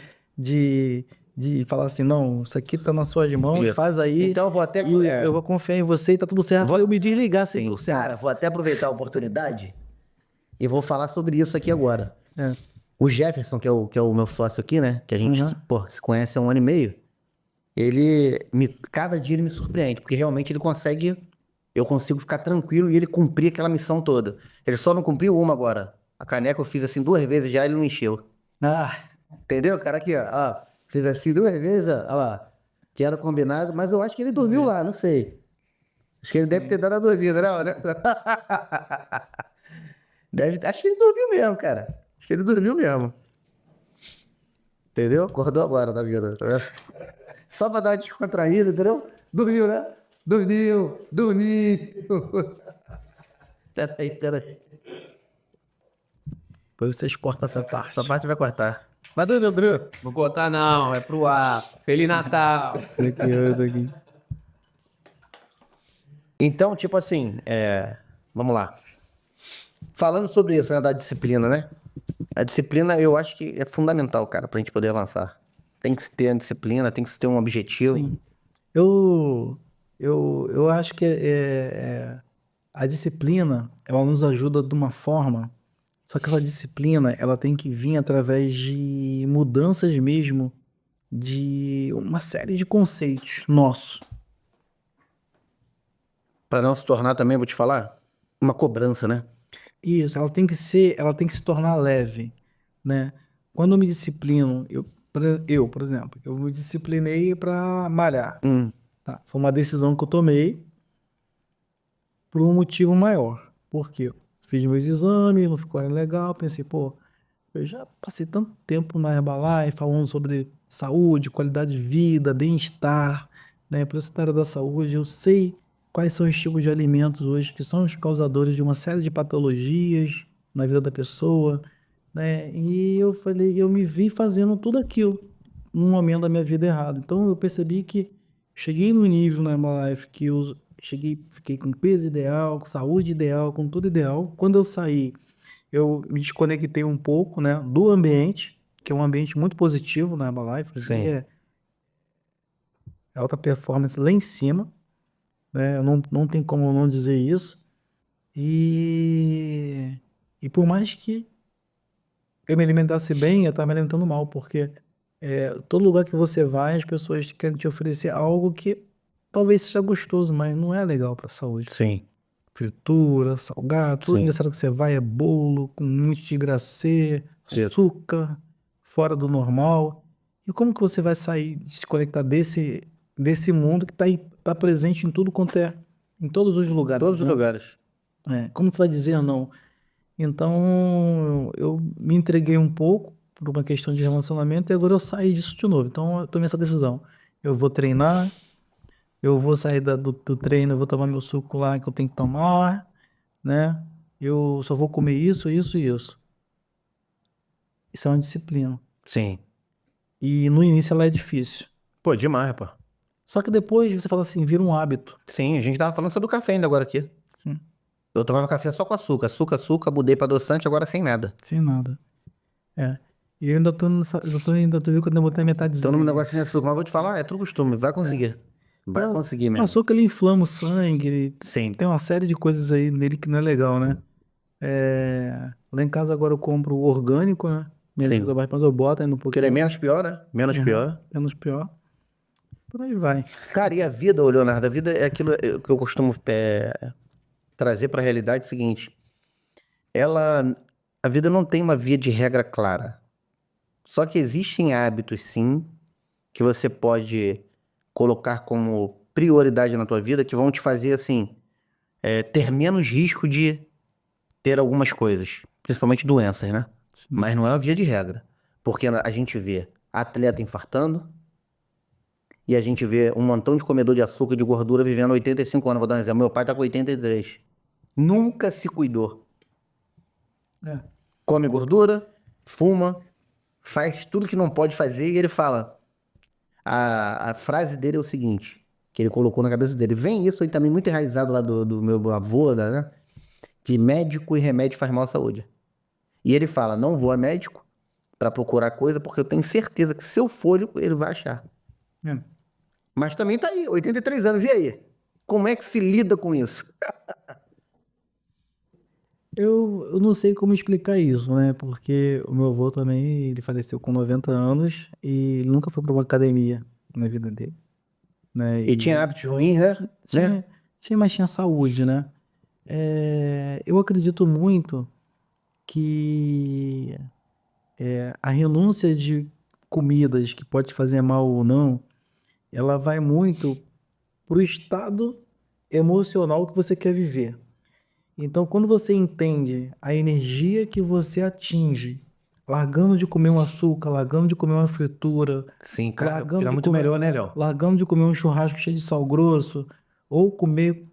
de falar assim, não, isso aqui tá nas suas mãos, Isso. faz aí. Então eu vou até. E eu vou confiar em você e tá tudo certo. Vou, Eu me desligar sim, 100%. cara, vou até aproveitar a oportunidade e vou falar sobre isso aqui agora. É. O Jefferson, que é o meu sócio aqui, né? Que a gente, Uhum. pô, se conhece há 1 ano e meio. Cada dia ele me surpreende, porque realmente ele consegue. Eu consigo ficar tranquilo e ele cumprir aquela missão toda. Ele só não cumpriu uma agora. A caneca eu fiz assim 2 vezes já, ele não encheu. Ah, Entendeu, cara? Aqui, ó. Ó, fiz assim 2 vezes, ó lá. Que era combinado, mas eu acho que ele dormiu lá, não sei. Acho que ele deve ter dado a dormida, né? Acho que ele dormiu mesmo, cara. Acho que ele dormiu mesmo. Entendeu? Acordou agora da vida. Tá vendo? Só pra dar uma descontraída, entendeu? Dormiu, né? Dormiu. Peraí. depois vocês cortam essa Essa parte. parte vai cortar. Mas dormiu. Vou cortar não, é pro ar. Feliz Natal. Daqui, daqui. Então, tipo assim, vamos lá. Falando sobre isso, né, da disciplina, né? A disciplina eu acho que é fundamental, cara, pra gente poder avançar. Tem que se ter a disciplina, tem que se ter um objetivo. Sim. Eu acho que a disciplina, ela nos ajuda de uma forma, só que essa disciplina, ela tem que vir através de mudanças mesmo, de uma série de conceitos nossos. Pra não se tornar também, vou te falar, uma cobrança, né? Isso, ela tem que se tornar leve, né? Quando eu me disciplino, por exemplo, eu me disciplinei para malhar, tá? Foi uma decisão que eu tomei por um motivo maior. Por quê? Fiz meus exames, não ficou legal, pensei, pô, eu já passei tanto tempo na Herbalife falando sobre saúde, qualidade de vida, bem-estar, né? Por essa área da saúde, eu sei quais são os tipos de alimentos hoje que são os causadores de uma série de patologias na vida da pessoa, né? E eu falei, eu me vi fazendo tudo aquilo num momento da minha vida errado. Então eu percebi que cheguei no nível na Herbalife que eu fiquei com peso ideal, com saúde ideal, com tudo ideal. Quando eu saí, eu me desconectei um pouco, né, do ambiente, que é um ambiente muito positivo na Herbalife, ali Sim. é alta performance lá em cima, né, não tem como não dizer isso. E por mais que eu me alimentasse bem, eu estava me alimentando mal, porque todo lugar que você vai, as pessoas querem te oferecer algo que talvez seja gostoso, mas não é legal para a saúde. Sim, Fritura, salgado, tudo sim. engraçado que você vai é bolo, com muito de glacê, Isso. açúcar, fora do normal. E como que você vai sair, desconectar desse mundo que tá presente em tudo quanto em todos os lugares, Todos os né? lugares. Como você vai dizer não? Então, eu me entreguei um pouco por uma questão de relacionamento e agora eu saí disso de novo. Então, eu tomei essa decisão. Eu vou treinar, eu vou sair do treino, eu vou tomar meu suco lá que eu tenho que tomar, né? Eu só vou comer isso, isso e isso. Isso é uma disciplina. Sim. E no início ela é difícil. Pô, demais, pô. Só que depois você fala assim, vira um hábito. Sim, a gente tava falando sobre o café ainda agora aqui. Sim, Eu tomava café só com açúcar. Açúcar, mudei pra adoçante, agora sem nada. sem nada. E eu ainda tô nessa, ainda tô vendo quando eu botei a metade. Tô num negócio sem açúcar, mas vou te falar, é tudo costume, vai conseguir. Vai conseguir O mesmo. açúcar ele inflama o sangue, Sim. tem uma série de coisas aí nele que não é legal, né? Lá em casa agora eu compro o orgânico, né? Me Sim. ajuda mais, mas eu boto ainda um Porque ele é pouquinho. menos pior, né? Menos pior. Menos pior. Por aí vai. Cara, e a vida, ô Leonardo, a vida é aquilo que eu costumo trazer pra realidade é o seguinte. A vida não tem uma via de regra clara. Só que existem hábitos, sim, que você pode colocar como prioridade na tua vida que vão te fazer, assim, ter menos risco de ter algumas coisas, principalmente doenças, né? Sim. Mas não é uma via de regra. Porque a gente vê atleta infartando e a gente vê um montão de comedor de açúcar e de gordura vivendo 85 anos. Vou dar um exemplo. Meu pai tá com 83. Nunca se cuidou. É. Come gordura, fuma, faz tudo que não pode fazer e ele fala. A frase dele é o seguinte, que ele colocou na cabeça dele. Vem isso aí também muito enraizado lá do meu avô, né? Que médico e remédio faz mal à saúde. E ele fala, não vou a médico pra procurar coisa, porque eu tenho certeza que se eu for, ele vai achar. É. Mas também tá aí, 83 anos, e aí? Como é que se lida com isso? Eu não sei como explicar isso, né? Porque o meu avô também, ele faleceu com 90 anos e ele nunca foi para uma academia na vida dele, né? E tinha hábitos ruins, né? Mas tinha saúde, né? Eu acredito muito que a renúncia de comidas que pode fazer mal ou não, ela vai muito pro estado emocional que você quer viver. Então, quando você entende a energia que você atinge, largando de comer um açúcar, largando de comer uma fritura, Sim, cara, largando fica de muito comer, melhor, né, Léo? largando de comer um churrasco cheio de sal grosso, ou comer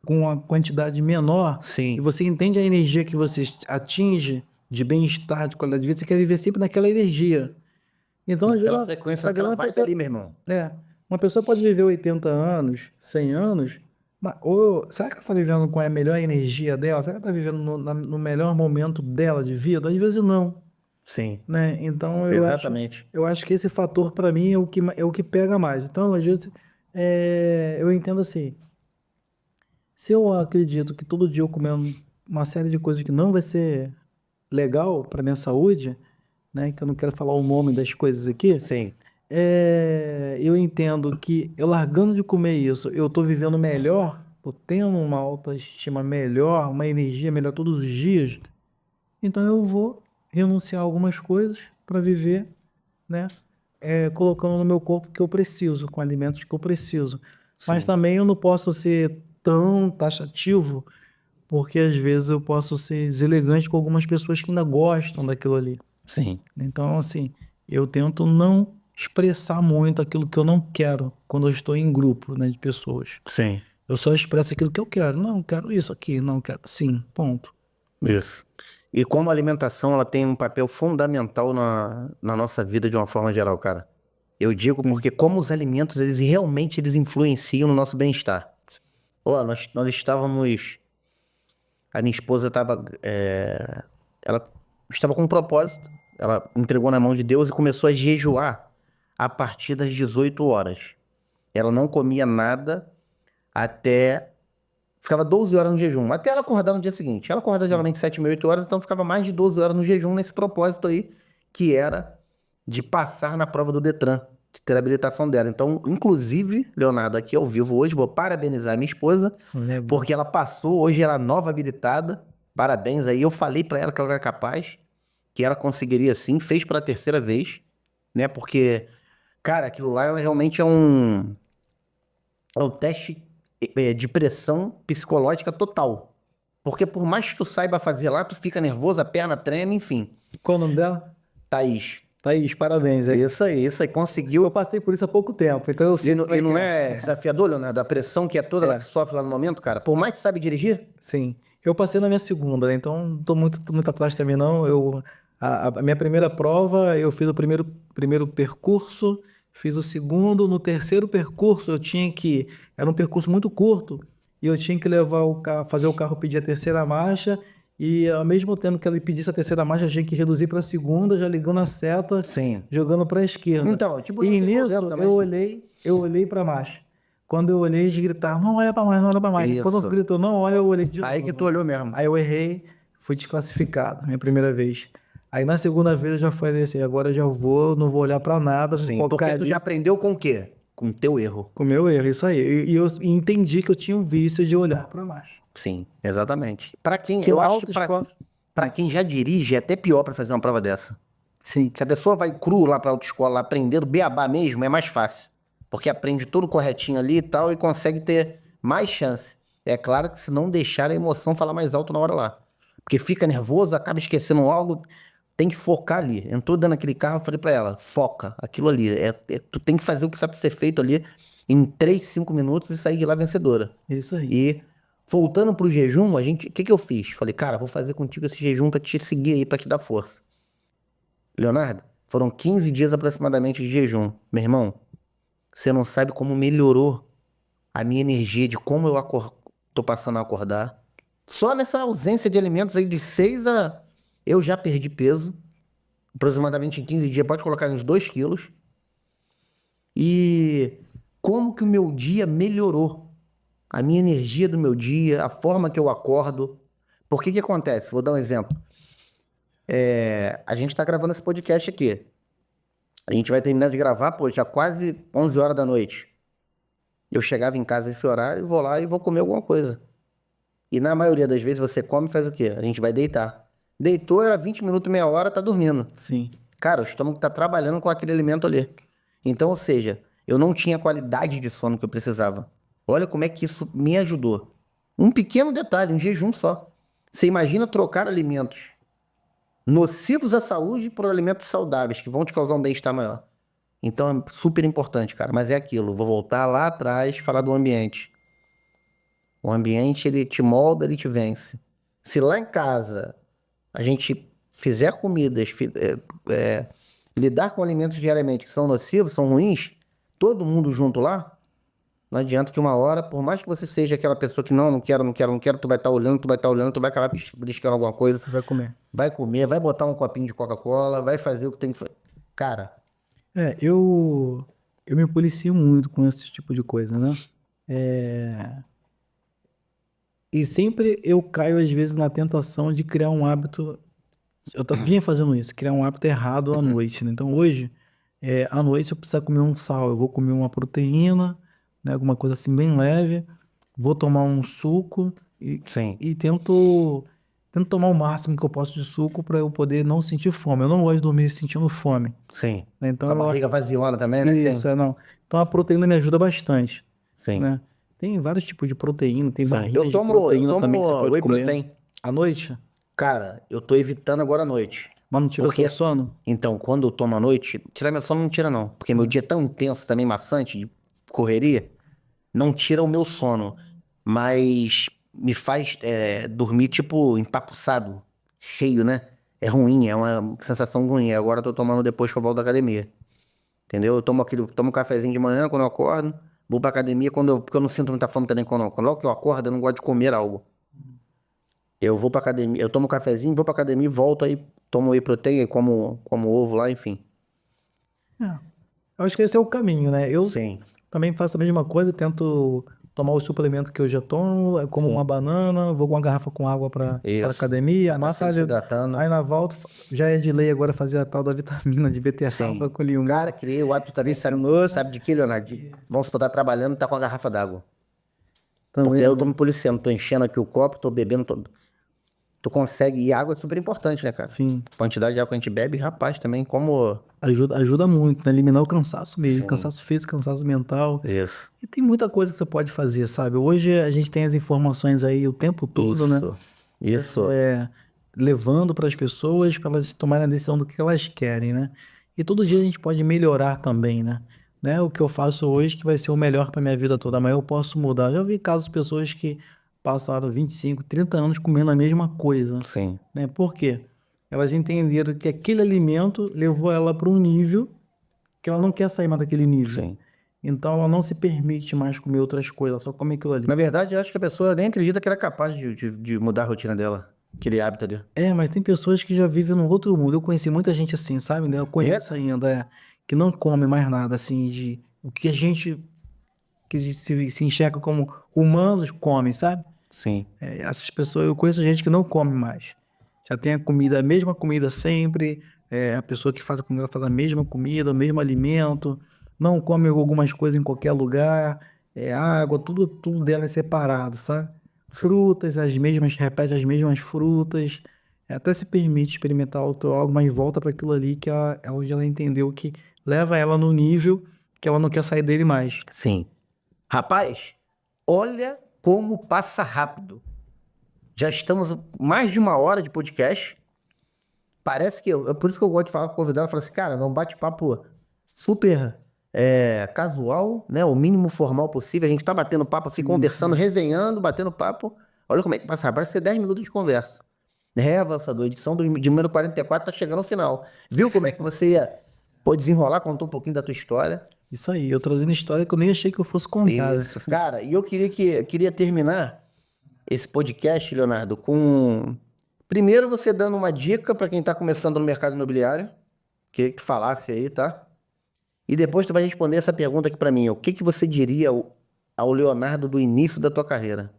com uma quantidade menor, Sim. e você entende a energia que você atinge de bem-estar, de qualidade de vida, você quer viver sempre naquela energia. Então, às vezes, Aquela frequência, aquela vibe ali, meu irmão. uma pessoa pode viver 80 anos, 100 anos, mas será que ela está vivendo com a melhor energia dela? Será que ela está vivendo no melhor momento dela de vida? Às vezes não, Sim, né? Então exatamente. eu acho que esse fator para mim é o que pega mais. Então, às vezes, eu entendo assim, se eu acredito que todo dia eu comendo uma série de coisas que não vai ser legal para minha saúde, né? Que eu não quero falar o nome das coisas aqui. Sim, Eu entendo que eu largando de comer isso, eu tô vivendo melhor, tô tendo uma autoestima melhor, uma energia melhor todos os dias. Então eu vou renunciar a algumas coisas para viver, né? Colocando no meu corpo o que eu preciso, com alimentos que eu preciso. Mas sim, também eu não posso ser tão taxativo, porque às vezes eu posso ser deselegante com algumas pessoas que ainda gostam daquilo ali. sim, Então, assim, eu tento não expressar muito aquilo que eu não quero quando eu estou em grupo, né, de pessoas. sim. Eu só expresso aquilo que eu quero. Não, quero isso aqui, não quero. Sim, ponto. Isso. E como a alimentação, ela tem um papel fundamental na nossa vida de uma forma geral, cara. Eu digo porque como os alimentos, eles realmente eles influenciam no nosso bem-estar. Ó, nós estávamos... A minha esposa estava... ela estava com um propósito. Ela entregou na mão de Deus e começou a jejuar a partir das 18 horas. Ela não comia nada até ficava 12 horas no jejum, até ela acordar no dia seguinte. Ela acorda geralmente 7, 8 horas, então ficava mais de 12 horas no jejum nesse propósito aí, que era de passar na prova do Detran, de ter a habilitação dela. Então, inclusive, Leonardo, aqui ao vivo hoje, vou parabenizar a minha esposa, porque ela passou, hoje ela é nova habilitada, parabéns aí. Eu falei pra ela que ela era capaz, que ela conseguiria sim, fez pela terceira vez, né, porque, cara, aquilo lá realmente é um teste de pressão psicológica total. Porque por mais que tu saiba fazer lá, tu fica nervoso, a perna treme, enfim. Qual o nome dela? Thaís. Thaís, parabéns. Isso aí, conseguiu. Eu passei por isso há pouco tempo, então eu sei. E não é desafiador, Leonardo? A pressão que é toda ela que sofre lá no momento, cara? Por mais que sabe dirigir? Sim. Eu passei na minha segunda, né? Então não tô muito atrás também, não. A minha primeira prova, eu fiz o primeiro percurso, fiz o segundo. No terceiro percurso, era um percurso muito curto, e eu tinha que levar fazer o carro pedir a terceira marcha, e ao mesmo tempo que ele pedisse a terceira marcha, eu tinha que reduzir para a segunda, já ligando a seta, Sim. jogando para a esquerda. Então, tipo, E eu nisso, também. eu olhei para a marcha. Quando eu olhei, eles gritaram, não olha para mais, não olha para mais. Isso. Quando gritou, não olha, eu olhei de Aí novo. que tu olhou mesmo. Aí eu errei, fui desclassificado, minha primeira vez. Aí na segunda vez eu já falei assim, agora eu já vou, não vou olhar pra nada. Sim, porque tu já aprendeu com o quê? Com o teu erro. Com o meu erro, isso aí. E eu entendi que eu tinha um vício de olhar pra baixo. Sim, exatamente. Pra quem, Que eu acho que autoescola. pra quem já dirige, é até pior pra fazer uma prova dessa. Sim. Se a pessoa vai cru lá pra autoescola, lá, aprendendo beabá mesmo, é mais fácil. Porque aprende tudo corretinho ali e tal, e consegue ter mais chance. É claro que se não deixar a emoção falar mais alto na hora lá. Porque fica nervoso, acaba esquecendo algo, tem que focar ali. Entrou dentro daquele carro, eu falei pra ela, foca, aquilo ali. Tu tem que fazer o que precisa ser feito ali em 3, 5 minutos e sair de lá vencedora. Isso aí. E voltando pro jejum, o que eu fiz? Falei, cara, vou fazer contigo esse jejum pra te seguir aí, pra te dar força. Leonardo, foram 15 dias aproximadamente de jejum. Meu irmão, você não sabe como melhorou a minha energia, de como eu tô passando a acordar. Só nessa ausência de alimentos aí de 6 a... Eu já perdi peso, aproximadamente em 15 dias, pode colocar uns 2 quilos. E como que o meu dia melhorou. A minha energia do meu dia, a forma que eu acordo. Por que que acontece? Vou dar um exemplo. A gente tá gravando esse podcast aqui. A gente vai terminar de gravar, pô, já quase 11 horas da noite. Eu chegava em casa esse horário, vou lá e vou comer alguma coisa. E na maioria das vezes você come e faz o quê? A gente vai deitar. Deitou, era 20 minutos, meia hora, tá dormindo. Sim. Cara, o estômago tá trabalhando com aquele alimento ali. Então, ou seja, eu não tinha a qualidade de sono que eu precisava. Olha como é que isso me ajudou. Um pequeno detalhe, um jejum só. Você imagina trocar alimentos nocivos à saúde por alimentos saudáveis, que vão te causar um bem-estar maior. Então é super importante, cara. Mas é aquilo, vou voltar lá atrás, falar do ambiente. O ambiente, ele te molda, ele te vence. Se lá em casa a gente fizer comidas, lidar com alimentos diariamente que são nocivos, são ruins, todo mundo junto lá, não adianta que uma hora, por mais que você seja aquela pessoa que não quero, tu vai estar olhando, tu vai acabar beliscando alguma coisa. Você vai comer. Vai comer, vai botar um copinho de Coca-Cola, vai fazer o que tem que fazer. Cara, Eu me policio muito com esse tipo de coisa, né? E sempre eu caio, às vezes, na tentação de criar um hábito. Vinha fazendo isso, criar um hábito errado à noite, né? Então, hoje, à noite, eu preciso comer um sal. Eu vou comer uma proteína, né? Alguma coisa assim bem leve. Vou tomar um suco sim. e tento tomar o máximo que eu posso de suco para eu poder não sentir fome. Eu não gosto de dormir sentindo fome, Sim. né? Então, Com a barriga vaziona também, né? isso, não. Então, a proteína me ajuda bastante, Sim. né? Tem vários tipos de proteína, tem barrinhas Eu de tomo proteína também que você pode whey comer. protein. À noite? Cara, eu tô evitando agora à noite. Mas não tira o Porque- seu sono? Então, quando eu tomo à noite, tirar meu sono não tira não. Porque meu dia é tão intenso, também maçante, de correria, não tira o meu sono. Mas me faz dormir, tipo, empapuçado, cheio, né? É ruim, é uma sensação ruim. Agora eu tô tomando depois que eu volto da academia. Entendeu? Eu tomo um cafezinho de manhã quando eu acordo, vou pra academia porque eu não sinto muita fome também logo que eu acordo, eu não gosto de comer algo. Eu vou pra academia, eu tomo um cafezinho, vou pra academia, volto aí, tomo whey protein, como ovo lá, enfim. Eu acho que esse é o caminho, né? Eu Sim. também faço a mesma coisa, tento tomar o suplemento que eu já tomo, como Sim. uma banana, vou com uma garrafa com água para Isso. academia, Tá sempre se hidratando. aí na volta já é de lei agora fazer a tal da vitamina de beterraba Sim. para colher um. Cara, criei o hábito também, sabe de quê, Leonardo? Vamos supor, tá trabalhando e tá com a garrafa d'água. Porque Também, eu tô me policiando, tô enchendo aqui o copo, tô bebendo, tu consegue, e água é super importante, né, cara? sim, A quantidade de água que a gente bebe, rapaz, também como... ajuda muito, né? Eliminar o cansaço mesmo, Sim. cansaço físico, cansaço mental. Isso. E tem muita coisa que você pode fazer, sabe? Hoje a gente tem as informações aí o tempo todo, né? Isso. Levando para as pessoas para elas tomarem a decisão do que elas querem, né? E todo dia a gente pode melhorar também, né? O que eu faço hoje que vai ser o melhor para minha vida toda, amanhã eu posso mudar. Já vi casos de pessoas que passaram 25, 30 anos comendo a mesma coisa, Sim. né? Por quê? Elas entenderam que aquele alimento levou ela para um nível que ela não quer sair mais daquele nível. Sim. Então ela não se permite mais comer outras coisas, ela só come aquilo ali. Na verdade, eu acho que a pessoa nem acredita que ela é capaz de mudar a rotina dela. Aquele hábito ali. Mas tem pessoas que já vivem num outro mundo. Eu conheci muita gente assim, sabe? Né? Eu conheço ainda, que não come mais nada, assim, de o que a gente que se enxerga como humanos comem, sabe? Sim. Essas pessoas, eu conheço gente que não come mais. Já tem a comida, a mesma comida sempre, a pessoa que faz a comida faz a mesma comida, o mesmo alimento, não come algumas coisas em qualquer lugar, água, tudo dela é separado, sabe? Frutas, as mesmas, repete as mesmas frutas, até se permite experimentar algo, mas volta para aquilo ali que é onde ela entendeu que leva ela no nível que ela não quer sair dele mais. Sim. Rapaz, olha como passa rápido. Já estamos mais de 1 hora de podcast. Parece que é por isso que eu gosto de falar com o convidado. Eu falo assim, cara, não bate-papo super casual, né? O mínimo formal possível. A gente tá batendo papo assim, conversando, resenhando, batendo papo. Olha como é que passa rápido. Parece ser 10 minutos de conversa. Avançador, edição de número 44 tá chegando ao final. Viu como é que você ia desenrolar, contou um pouquinho da tua história. Isso aí, eu trazendo história que eu nem achei que eu fosse contar. Isso, cara, e eu queria terminar esse podcast, Leonardo, com primeiro você dando uma dica para quem está começando no mercado imobiliário, que falasse aí, tá? E depois tu vai responder essa pergunta aqui para mim, o que você diria ao Leonardo do início da tua carreira?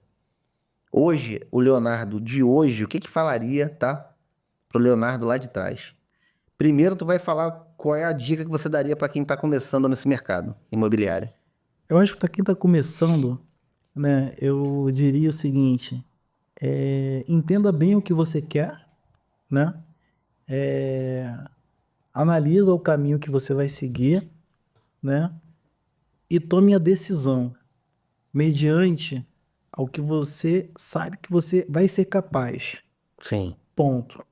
Hoje, o Leonardo de hoje, o que falaria, tá? Pro Leonardo lá de trás. Primeiro tu vai falar qual é a dica que você daria para quem está começando nesse mercado imobiliário. Eu acho que para quem está começando, né, eu diria o seguinte: entenda bem o que você quer, né? Analisa o caminho que você vai seguir, né? E tome a decisão mediante ao que você sabe que você vai ser capaz. Sim. Ponto.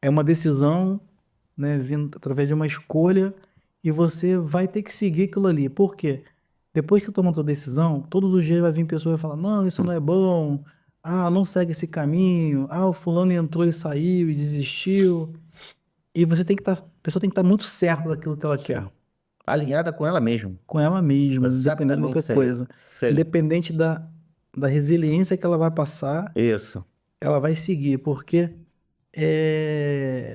É uma decisão, né, vindo através de uma escolha e você vai ter que seguir aquilo ali. Por quê? Depois que toma a tua decisão, todos os dias vai vir pessoa e falar, não, isso não é bom, não segue esse caminho, o fulano entrou e saiu e desistiu. E você tem que estar, a pessoa tem que estar muito certa daquilo que ela quer. Alinhada com ela mesma. Com ela mesma, independente de Exatamente qualquer isso aí. coisa. Isso aí. Independente da resiliência que ela vai passar, Isso. ela vai seguir, porque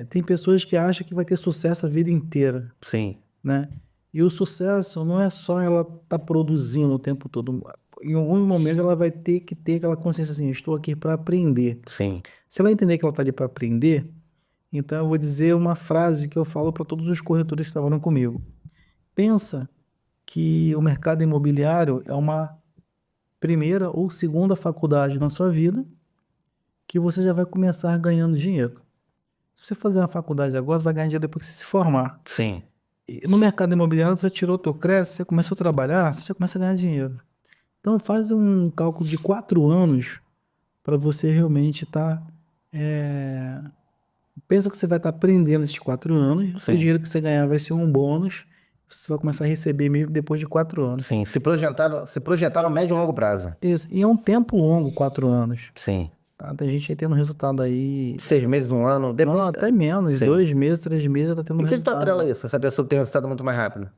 tem pessoas que acham que vai ter sucesso a vida inteira, Sim. né? E o sucesso não é só ela estar produzindo o tempo todo. Em algum momento ela vai ter que ter aquela consciência assim, estou aqui para aprender. Sim. Se ela entender que ela está ali para aprender, então eu vou dizer uma frase que eu falo para todos os corretores que trabalham comigo. Pensa que o mercado imobiliário é uma primeira ou segunda faculdade na sua vida que você já vai começar ganhando dinheiro. Se você fazer uma faculdade agora, você vai ganhar dinheiro depois que você se formar. Sim. E no mercado imobiliário, você tirou o teu crédito, você começou a trabalhar, você já começa a ganhar dinheiro. Então faz um cálculo de 4 anos para você realmente estar... Pensa que você vai estar aprendendo esses 4 anos, Sim. o dinheiro que você ganhar vai ser um bônus, você vai começar a receber mesmo depois de 4 anos. Sim. Se projetar no médio e longo prazo. Isso. E é um tempo longo, 4 anos. Sim. Tá? Tem gente aí tendo resultado aí... 6 meses, 1 ano. Depende. Não, até menos. Sim. 2 meses, 3 meses, tá tendo Por que tu resultado. atrela isso? Essa pessoa tem um resultado muito mais rápido.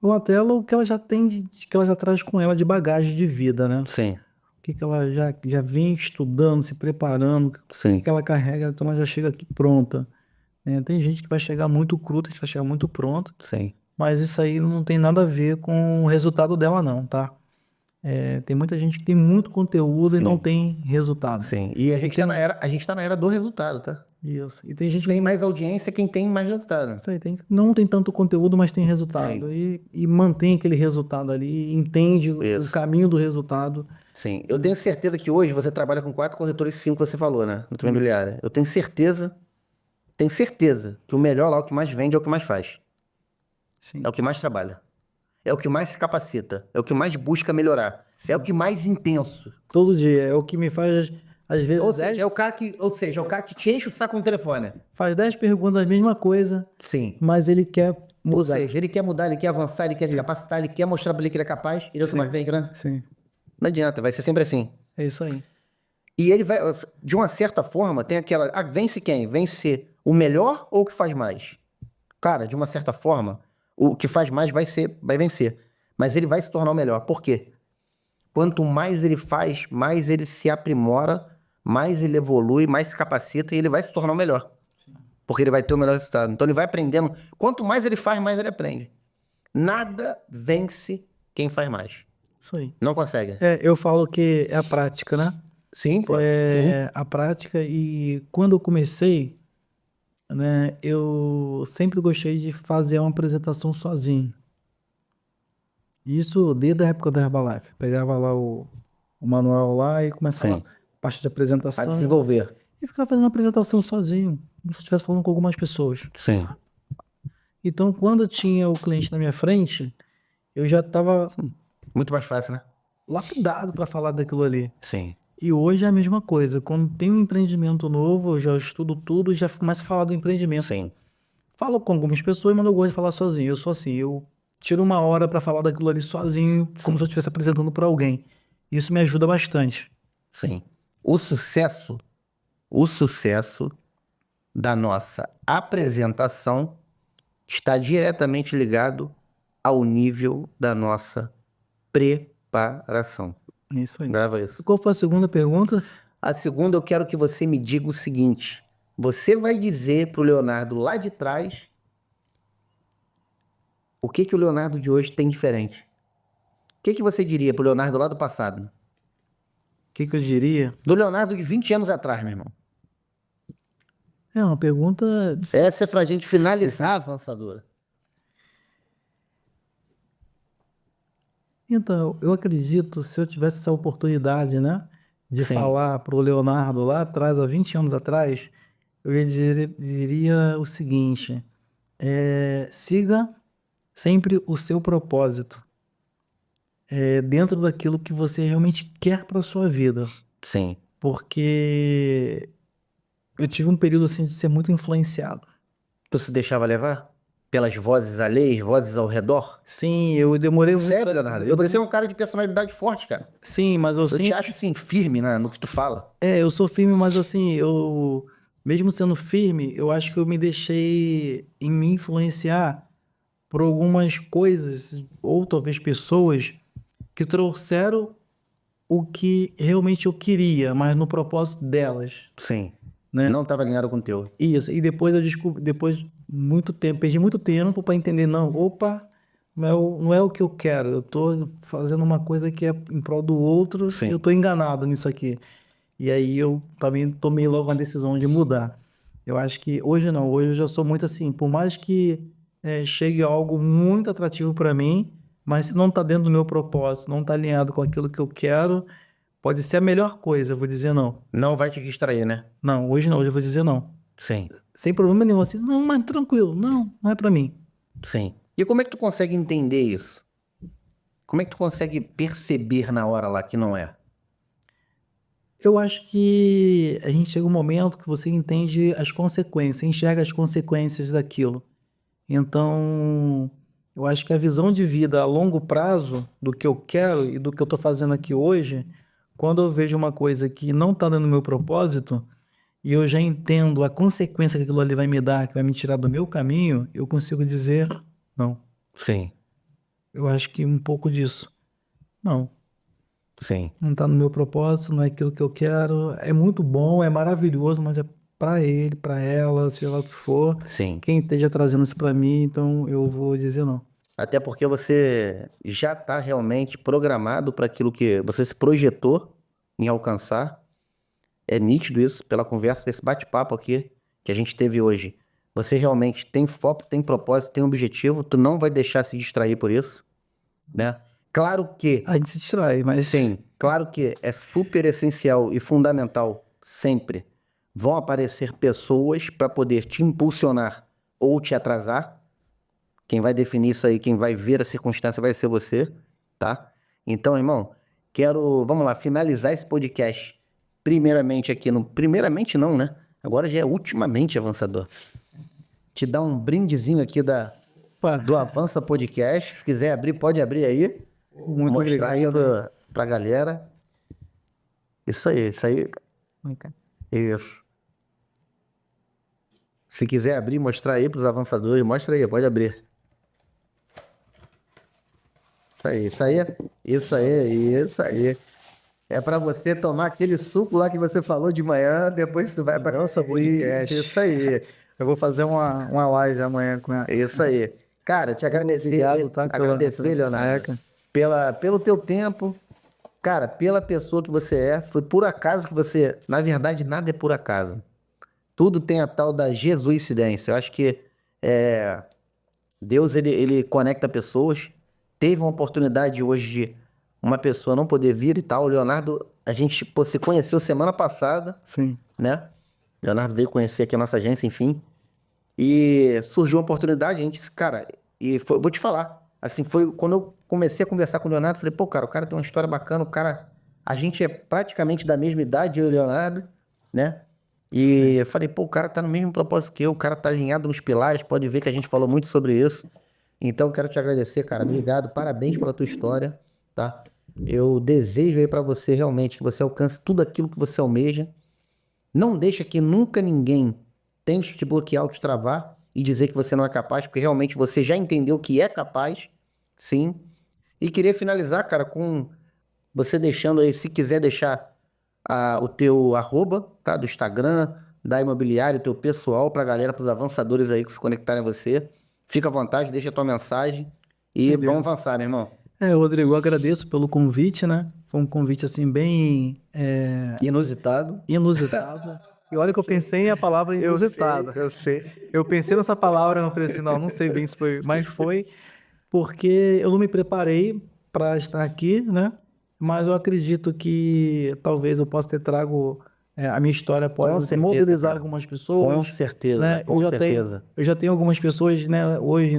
Eu atrelo o que ela já tem, que ela já traz com ela de bagagem de vida, né? Sim. O que ela já vem estudando, se preparando, Sim. o que ela carrega, então ela já chega aqui pronta. Tem gente que vai chegar muito cru, tem gente que vai chegar muito pronto. Sim. mas isso aí não tem nada a ver com o resultado dela não, tá? Tem muita gente que tem muito conteúdo e não tem resultado. Sim. E a gente tá na era do resultado, tá? Isso. E tem gente que Tem mais audiência quem tem mais resultado. isso aí, não tem tanto conteúdo, mas tem resultado. E mantém aquele resultado ali, entende o Isso. caminho do resultado. Sim. Eu tenho certeza que hoje você trabalha com 4 corretores e 5, você falou, né? No tua imobiliária. Eu tenho certeza que o melhor lá, o que mais vende, é o que mais faz. Sim. É o que mais trabalha. É o que mais se capacita. É o que mais busca melhorar. É o que mais intenso. Todo dia. É o que me faz, às vezes, Ou seja, é o cara que te enche o saco no telefone. faz 10 perguntas da mesma coisa, Sim. mas ele quer Ou mudar. seja, ele quer mudar, ele quer avançar, ele quer se capacitar, ele quer mostrar pra ele que ele é capaz. Ele é o que mais vende, né? Sim, Não adianta, vai ser sempre assim. é isso aí. E ele vai, de uma certa forma, tem aquela. Ah, vence quem? Vence o melhor ou o que faz mais? Cara, de uma certa forma, o que faz mais vai vencer. Mas ele vai se tornar o melhor. Por quê? Quanto mais ele faz, mais ele se aprimora, mais ele evolui, mais se capacita e ele vai se tornar o melhor. Porque ele vai ter o melhor resultado. Então ele vai aprendendo. Quanto mais ele faz, mais ele aprende. Nada vence quem faz mais. Isso aí. Não consegue. Eu falo que é a prática, né? Sim, pô. A prática, e quando eu comecei, né, eu sempre gostei de fazer uma apresentação sozinho. Isso desde a época da Herbalife. Pegava lá o manual lá e começava Sim. a parte de A apresentação. desenvolver. E ficava fazendo uma apresentação sozinho, como se eu estivesse falando com algumas pessoas. Sim. Então, quando eu tinha o cliente na minha frente, eu já estava Muito mais fácil, né? lapidado para falar daquilo ali. Sim. E hoje é a mesma coisa. Quando tem um empreendimento novo, eu já estudo tudo e já começo a falar do empreendimento. Sim. Falo com algumas pessoas, mas eu gosto de falar sozinho. Eu sou assim, eu tiro uma hora para falar daquilo ali sozinho, como se eu estivesse apresentando para alguém. Isso me ajuda bastante. Sim. O sucesso da nossa apresentação está diretamente ligado ao nível da nossa preparação. Isso aí. Grava isso. Qual foi a segunda pergunta? A segunda, eu quero que você me diga o seguinte. Você vai dizer pro Leonardo lá de trás o que o Leonardo de hoje tem diferente. O que você diria pro Leonardo lá do passado? O que eu diria? Do Leonardo de 20 anos atrás, meu irmão. É uma pergunta. Essa é pra gente finalizar a avançadora. Então, eu acredito, se eu tivesse essa oportunidade, né, de Sim. falar pro Leonardo lá atrás, há 20 anos atrás, eu diria o seguinte: siga sempre o seu propósito, dentro daquilo que você realmente quer para sua vida. Sim. Porque eu tive um período assim de ser muito influenciado. Tu se deixava levar? Pelas vozes alheias, vozes ao redor? Sim, eu demorei muito. Sério, Leonardo? Você é um cara de personalidade forte, cara. Sim, mas eu Eu sempre. te acho, assim, firme, né, no que tu fala. Eu sou firme, mas assim, mesmo sendo firme, eu acho que eu me deixei em me influenciar por algumas coisas, ou talvez pessoas, que trouxeram o que realmente eu queria, mas no propósito delas, Sim. né? Não estava alinhado com o teu. Isso, e depois eu descobri, depois de muito tempo, perdi muito tempo para entender, não, opa, não é o que eu quero, eu tô fazendo uma coisa que é em prol do outro, Sim. e eu tô enganado nisso aqui. E aí eu também tomei logo a decisão de mudar. Eu acho que hoje não, hoje eu já sou muito assim, por mais que chegue algo muito atrativo para mim, mas se não tá dentro do meu propósito, não tá alinhado com aquilo que eu quero, pode ser a melhor coisa, eu vou dizer não. Não vai te distrair, né? Não, hoje não, hoje eu vou dizer não. Sim. Sem problema nenhum, assim, não, mas tranquilo, não é para mim. Sim. E como é que tu consegue entender isso? Como é que tu consegue perceber na hora lá que não é? Eu acho que a gente chega um momento que você entende as consequências, enxerga as consequências daquilo. Então, eu acho que a visão de vida a longo prazo do que eu quero e do que eu estou fazendo aqui hoje, quando eu vejo uma coisa que não está dando o meu propósito, e eu já entendo a consequência que aquilo ali vai me dar, que vai me tirar do meu caminho, eu consigo dizer não. Sim. Eu acho que um pouco disso. Não. Sim. Não está no meu propósito, não é aquilo que eu quero. É muito bom, é maravilhoso, mas pra ele, pra ela, seja lá o que for, Sim. quem esteja trazendo isso pra mim, então eu vou dizer não. Até porque você já está realmente programado para aquilo que você se projetou em alcançar. É nítido isso pela conversa, desse bate-papo aqui que a gente teve hoje. Você realmente tem foco, tem propósito, tem objetivo, tu não vai deixar se distrair por isso, né? Claro que, A gente se distrai, mas sim, claro que é super essencial e fundamental sempre. Vão aparecer pessoas para poder te impulsionar ou te atrasar. Quem vai definir isso aí, quem vai ver a circunstância vai ser você, tá? Então, irmão, vamos lá, finalizar esse podcast. Primeiramente aqui no... Primeiramente não, né? Agora já é ultimamente, Avançador. Te dar um brindezinho aqui Opa, do Avança Podcast. Se quiser abrir, pode abrir aí. muito Mostrar aí obrigado. pra galera. Isso aí, isso aí. Isso. Se quiser abrir, mostrar aí pros avançadores, mostra aí, pode abrir. Isso aí, isso aí, isso aí, isso aí. É pra você tomar aquele suco lá que você falou de manhã, depois você vai pra nossa podcast. Isso aí, Eu vou fazer uma live amanhã com ela. isso aí. Cara, te agradecer, Obrigado, tá, agradecer, Leonardo, pelo teu tempo, cara, pela pessoa que você é. Foi por acaso que você, na verdade, nada é por acaso. Tudo tem a tal da Jesuicidência. Eu acho que Deus, ele conecta pessoas. Teve uma oportunidade hoje de uma pessoa não poder vir e tal. O Leonardo, a gente pô, se conheceu semana passada, Sim. né? Leonardo veio conhecer aqui a nossa agência, enfim. E surgiu uma oportunidade, a gente disse, cara, vou te falar. Assim, foi quando eu comecei a conversar com o Leonardo, falei, pô, cara, o cara tem uma história bacana, o cara. A gente é praticamente da mesma idade, eu e o Leonardo, né? E eu falei, pô, o cara tá no mesmo propósito que eu, o cara tá alinhado nos pilares, pode ver que a gente falou muito sobre isso. Então, quero te agradecer, cara. Obrigado, parabéns pela tua história, tá? Eu desejo aí pra você realmente que você alcance tudo aquilo que você almeja. Não deixa que nunca ninguém tente te bloquear ou te travar e dizer que você não é capaz, porque realmente você já entendeu que é capaz, sim. E queria finalizar, cara, com você deixando aí, se quiser deixar o teu arroba, tá? Do Instagram, da imobiliária, o teu pessoal, pra galera, pros avançadores aí que se conectarem a você. Fica à vontade, deixa a tua mensagem e Beleza. vamos avançar, né, irmão? Rodrigo, eu agradeço pelo convite, né? Foi um convite, assim, bem Inusitado. inusitado. E olha que eu pensei a palavra inusitada. Eu sei. Eu pensei nessa palavra, eu falei assim, não sei bem se foi, mas foi porque eu não me preparei para estar aqui, né? Mas eu acredito que talvez eu possa ter trago a minha história Com pode certeza, mobilizar cara. algumas Com pessoas, certeza, né? com certeza. Eu já tenho algumas pessoas, né? Hoje,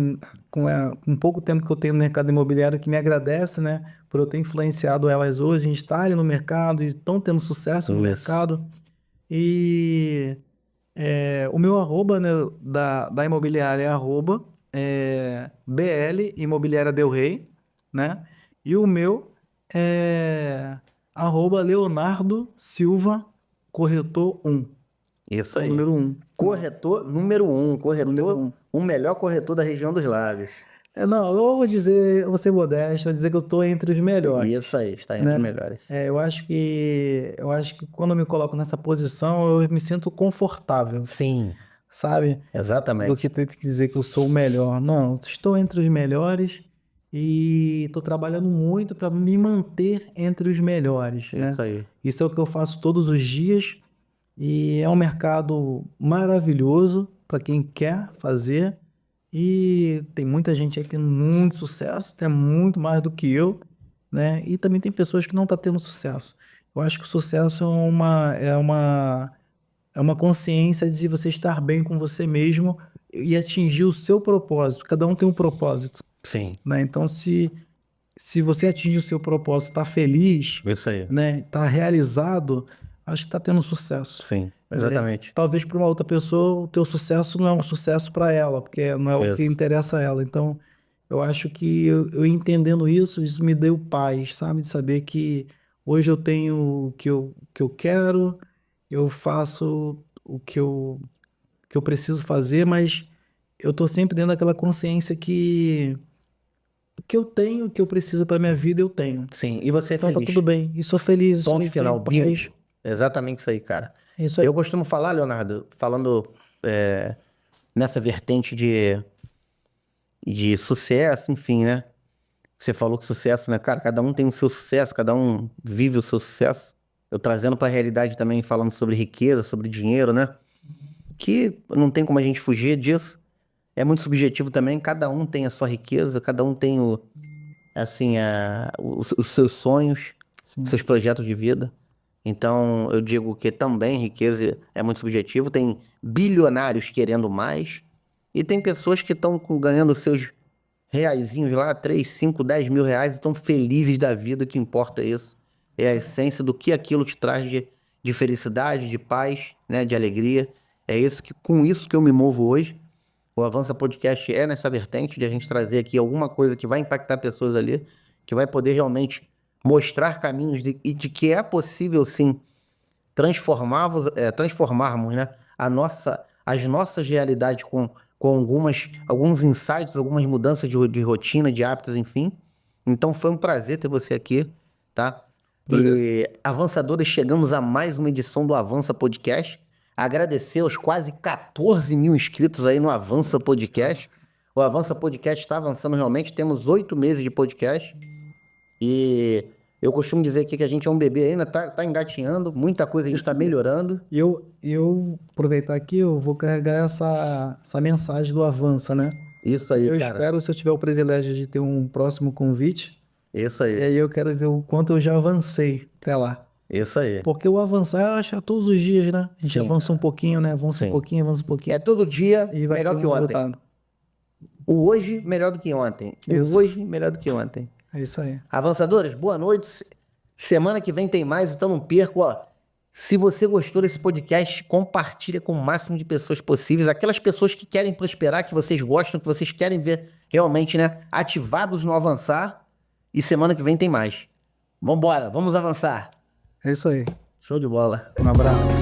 com pouco tempo que eu tenho no mercado imobiliário, que me agradecem, né? Por eu ter influenciado elas hoje em estarem no mercado e estão tendo sucesso no Isso. mercado. E o meu arroba, né, da imobiliária é arroba BL Imobiliária Del Rey, né? E o meu é arroba Leonardo Silva Corretor 1. Isso É o aí. número 1. Corretor número 1, corretor, o melhor corretor da região dos lagos. Não, eu vou dizer, eu vou ser modesto, vou dizer que eu estou entre os melhores. Isso aí, está entre Né? os melhores. Eu acho que quando eu me coloco nessa posição, eu me sinto confortável, Sim, sabe? Do exatamente. que ter que dizer que eu sou o melhor. Não, estou entre os melhores e estou trabalhando muito para me manter entre os melhores, né? Isso aí. Isso é o que eu faço todos os dias e é um mercado maravilhoso para quem quer fazer e tem muita gente aí que tem muito sucesso, tem muito mais do que eu, né? E também tem pessoas que não estão tendo sucesso. Eu acho que o sucesso é uma consciência de você estar bem com você mesmo e atingir o seu propósito. Cada um tem um propósito, Sim, né? Então, se você atingir o seu propósito, está feliz, isso aí. né? Está realizado, acho que está tendo sucesso. Sim, exatamente. Talvez para uma outra pessoa o teu sucesso não é um sucesso para ela, porque não é o que Isso. interessa a ela. Então, eu acho que eu entendendo isso me deu paz, sabe? De saber que hoje eu tenho o que eu quero, eu faço o que eu preciso fazer, mas eu tô sempre dentro daquela consciência que eu tenho, o que eu preciso para minha vida, eu tenho. Sim, e você é Então tá feliz. tudo bem. E sou feliz, Ponto estou em final, paz. bingo. Exatamente isso aí, cara. É isso aí. Eu costumo falar, Leonardo, falando nessa vertente de sucesso, enfim, né? Você falou que sucesso, né? Cara, cada um tem o seu sucesso, cada um vive o seu sucesso. Eu trazendo para a realidade também, falando sobre riqueza, sobre dinheiro, né? Que não tem como a gente fugir disso. É muito subjetivo também, cada um tem a sua riqueza, cada um tem os seus sonhos, Sim. seus projetos de vida. Então, eu digo que também riqueza é muito subjetivo. Tem bilionários querendo mais e tem pessoas que estão ganhando seus reaisinhos lá, 3, 5, 10 mil reais, e estão felizes da vida. O que importa é isso. É a essência do que aquilo te traz de felicidade, de paz, né, de alegria. É isso que, com isso que eu me movo hoje. O Avança Podcast é nessa vertente de a gente trazer aqui alguma coisa que vai impactar pessoas ali, que vai poder realmente mostrar caminhos de que é possível, sim, transformarmos, né, as nossas realidades com alguns insights, algumas mudanças de rotina, de hábitos, enfim. Então foi um prazer ter você aqui, tá? E avançadores, chegamos a mais uma edição do Avança Podcast. Agradecer aos quase 14 mil inscritos aí no Avança Podcast. O Avança Podcast está avançando realmente. Temos 8 meses de podcast. E eu costumo dizer aqui que a gente é um bebê ainda, tá engatinhando. Muita coisa a gente está melhorando. E eu aproveitar aqui, eu vou carregar essa mensagem do Avança, né? Isso aí, Eu cara. espero, se eu tiver o privilégio de ter um próximo convite, Isso aí. e aí eu quero ver o quanto eu já avancei até lá. Isso aí. Porque o avançar, eu acho que é todos os dias, né? A gente Sim. avança um pouquinho, né? Avança Sim. um pouquinho, avança um pouquinho. É todo dia E vai melhor ter que um ontem. resultado. O hoje melhor do que ontem. Isso. O hoje melhor do que ontem. É isso aí. Avançadores, boa noite. Semana que vem tem mais, então não perca, ó. Se você gostou desse podcast, compartilha com o máximo de pessoas possíveis. Aquelas pessoas que querem prosperar, que vocês gostam, que vocês querem ver realmente, né, ativados no avançar. E semana que vem tem mais. Vambora, vamos avançar. É isso aí. Show de bola. Um abraço.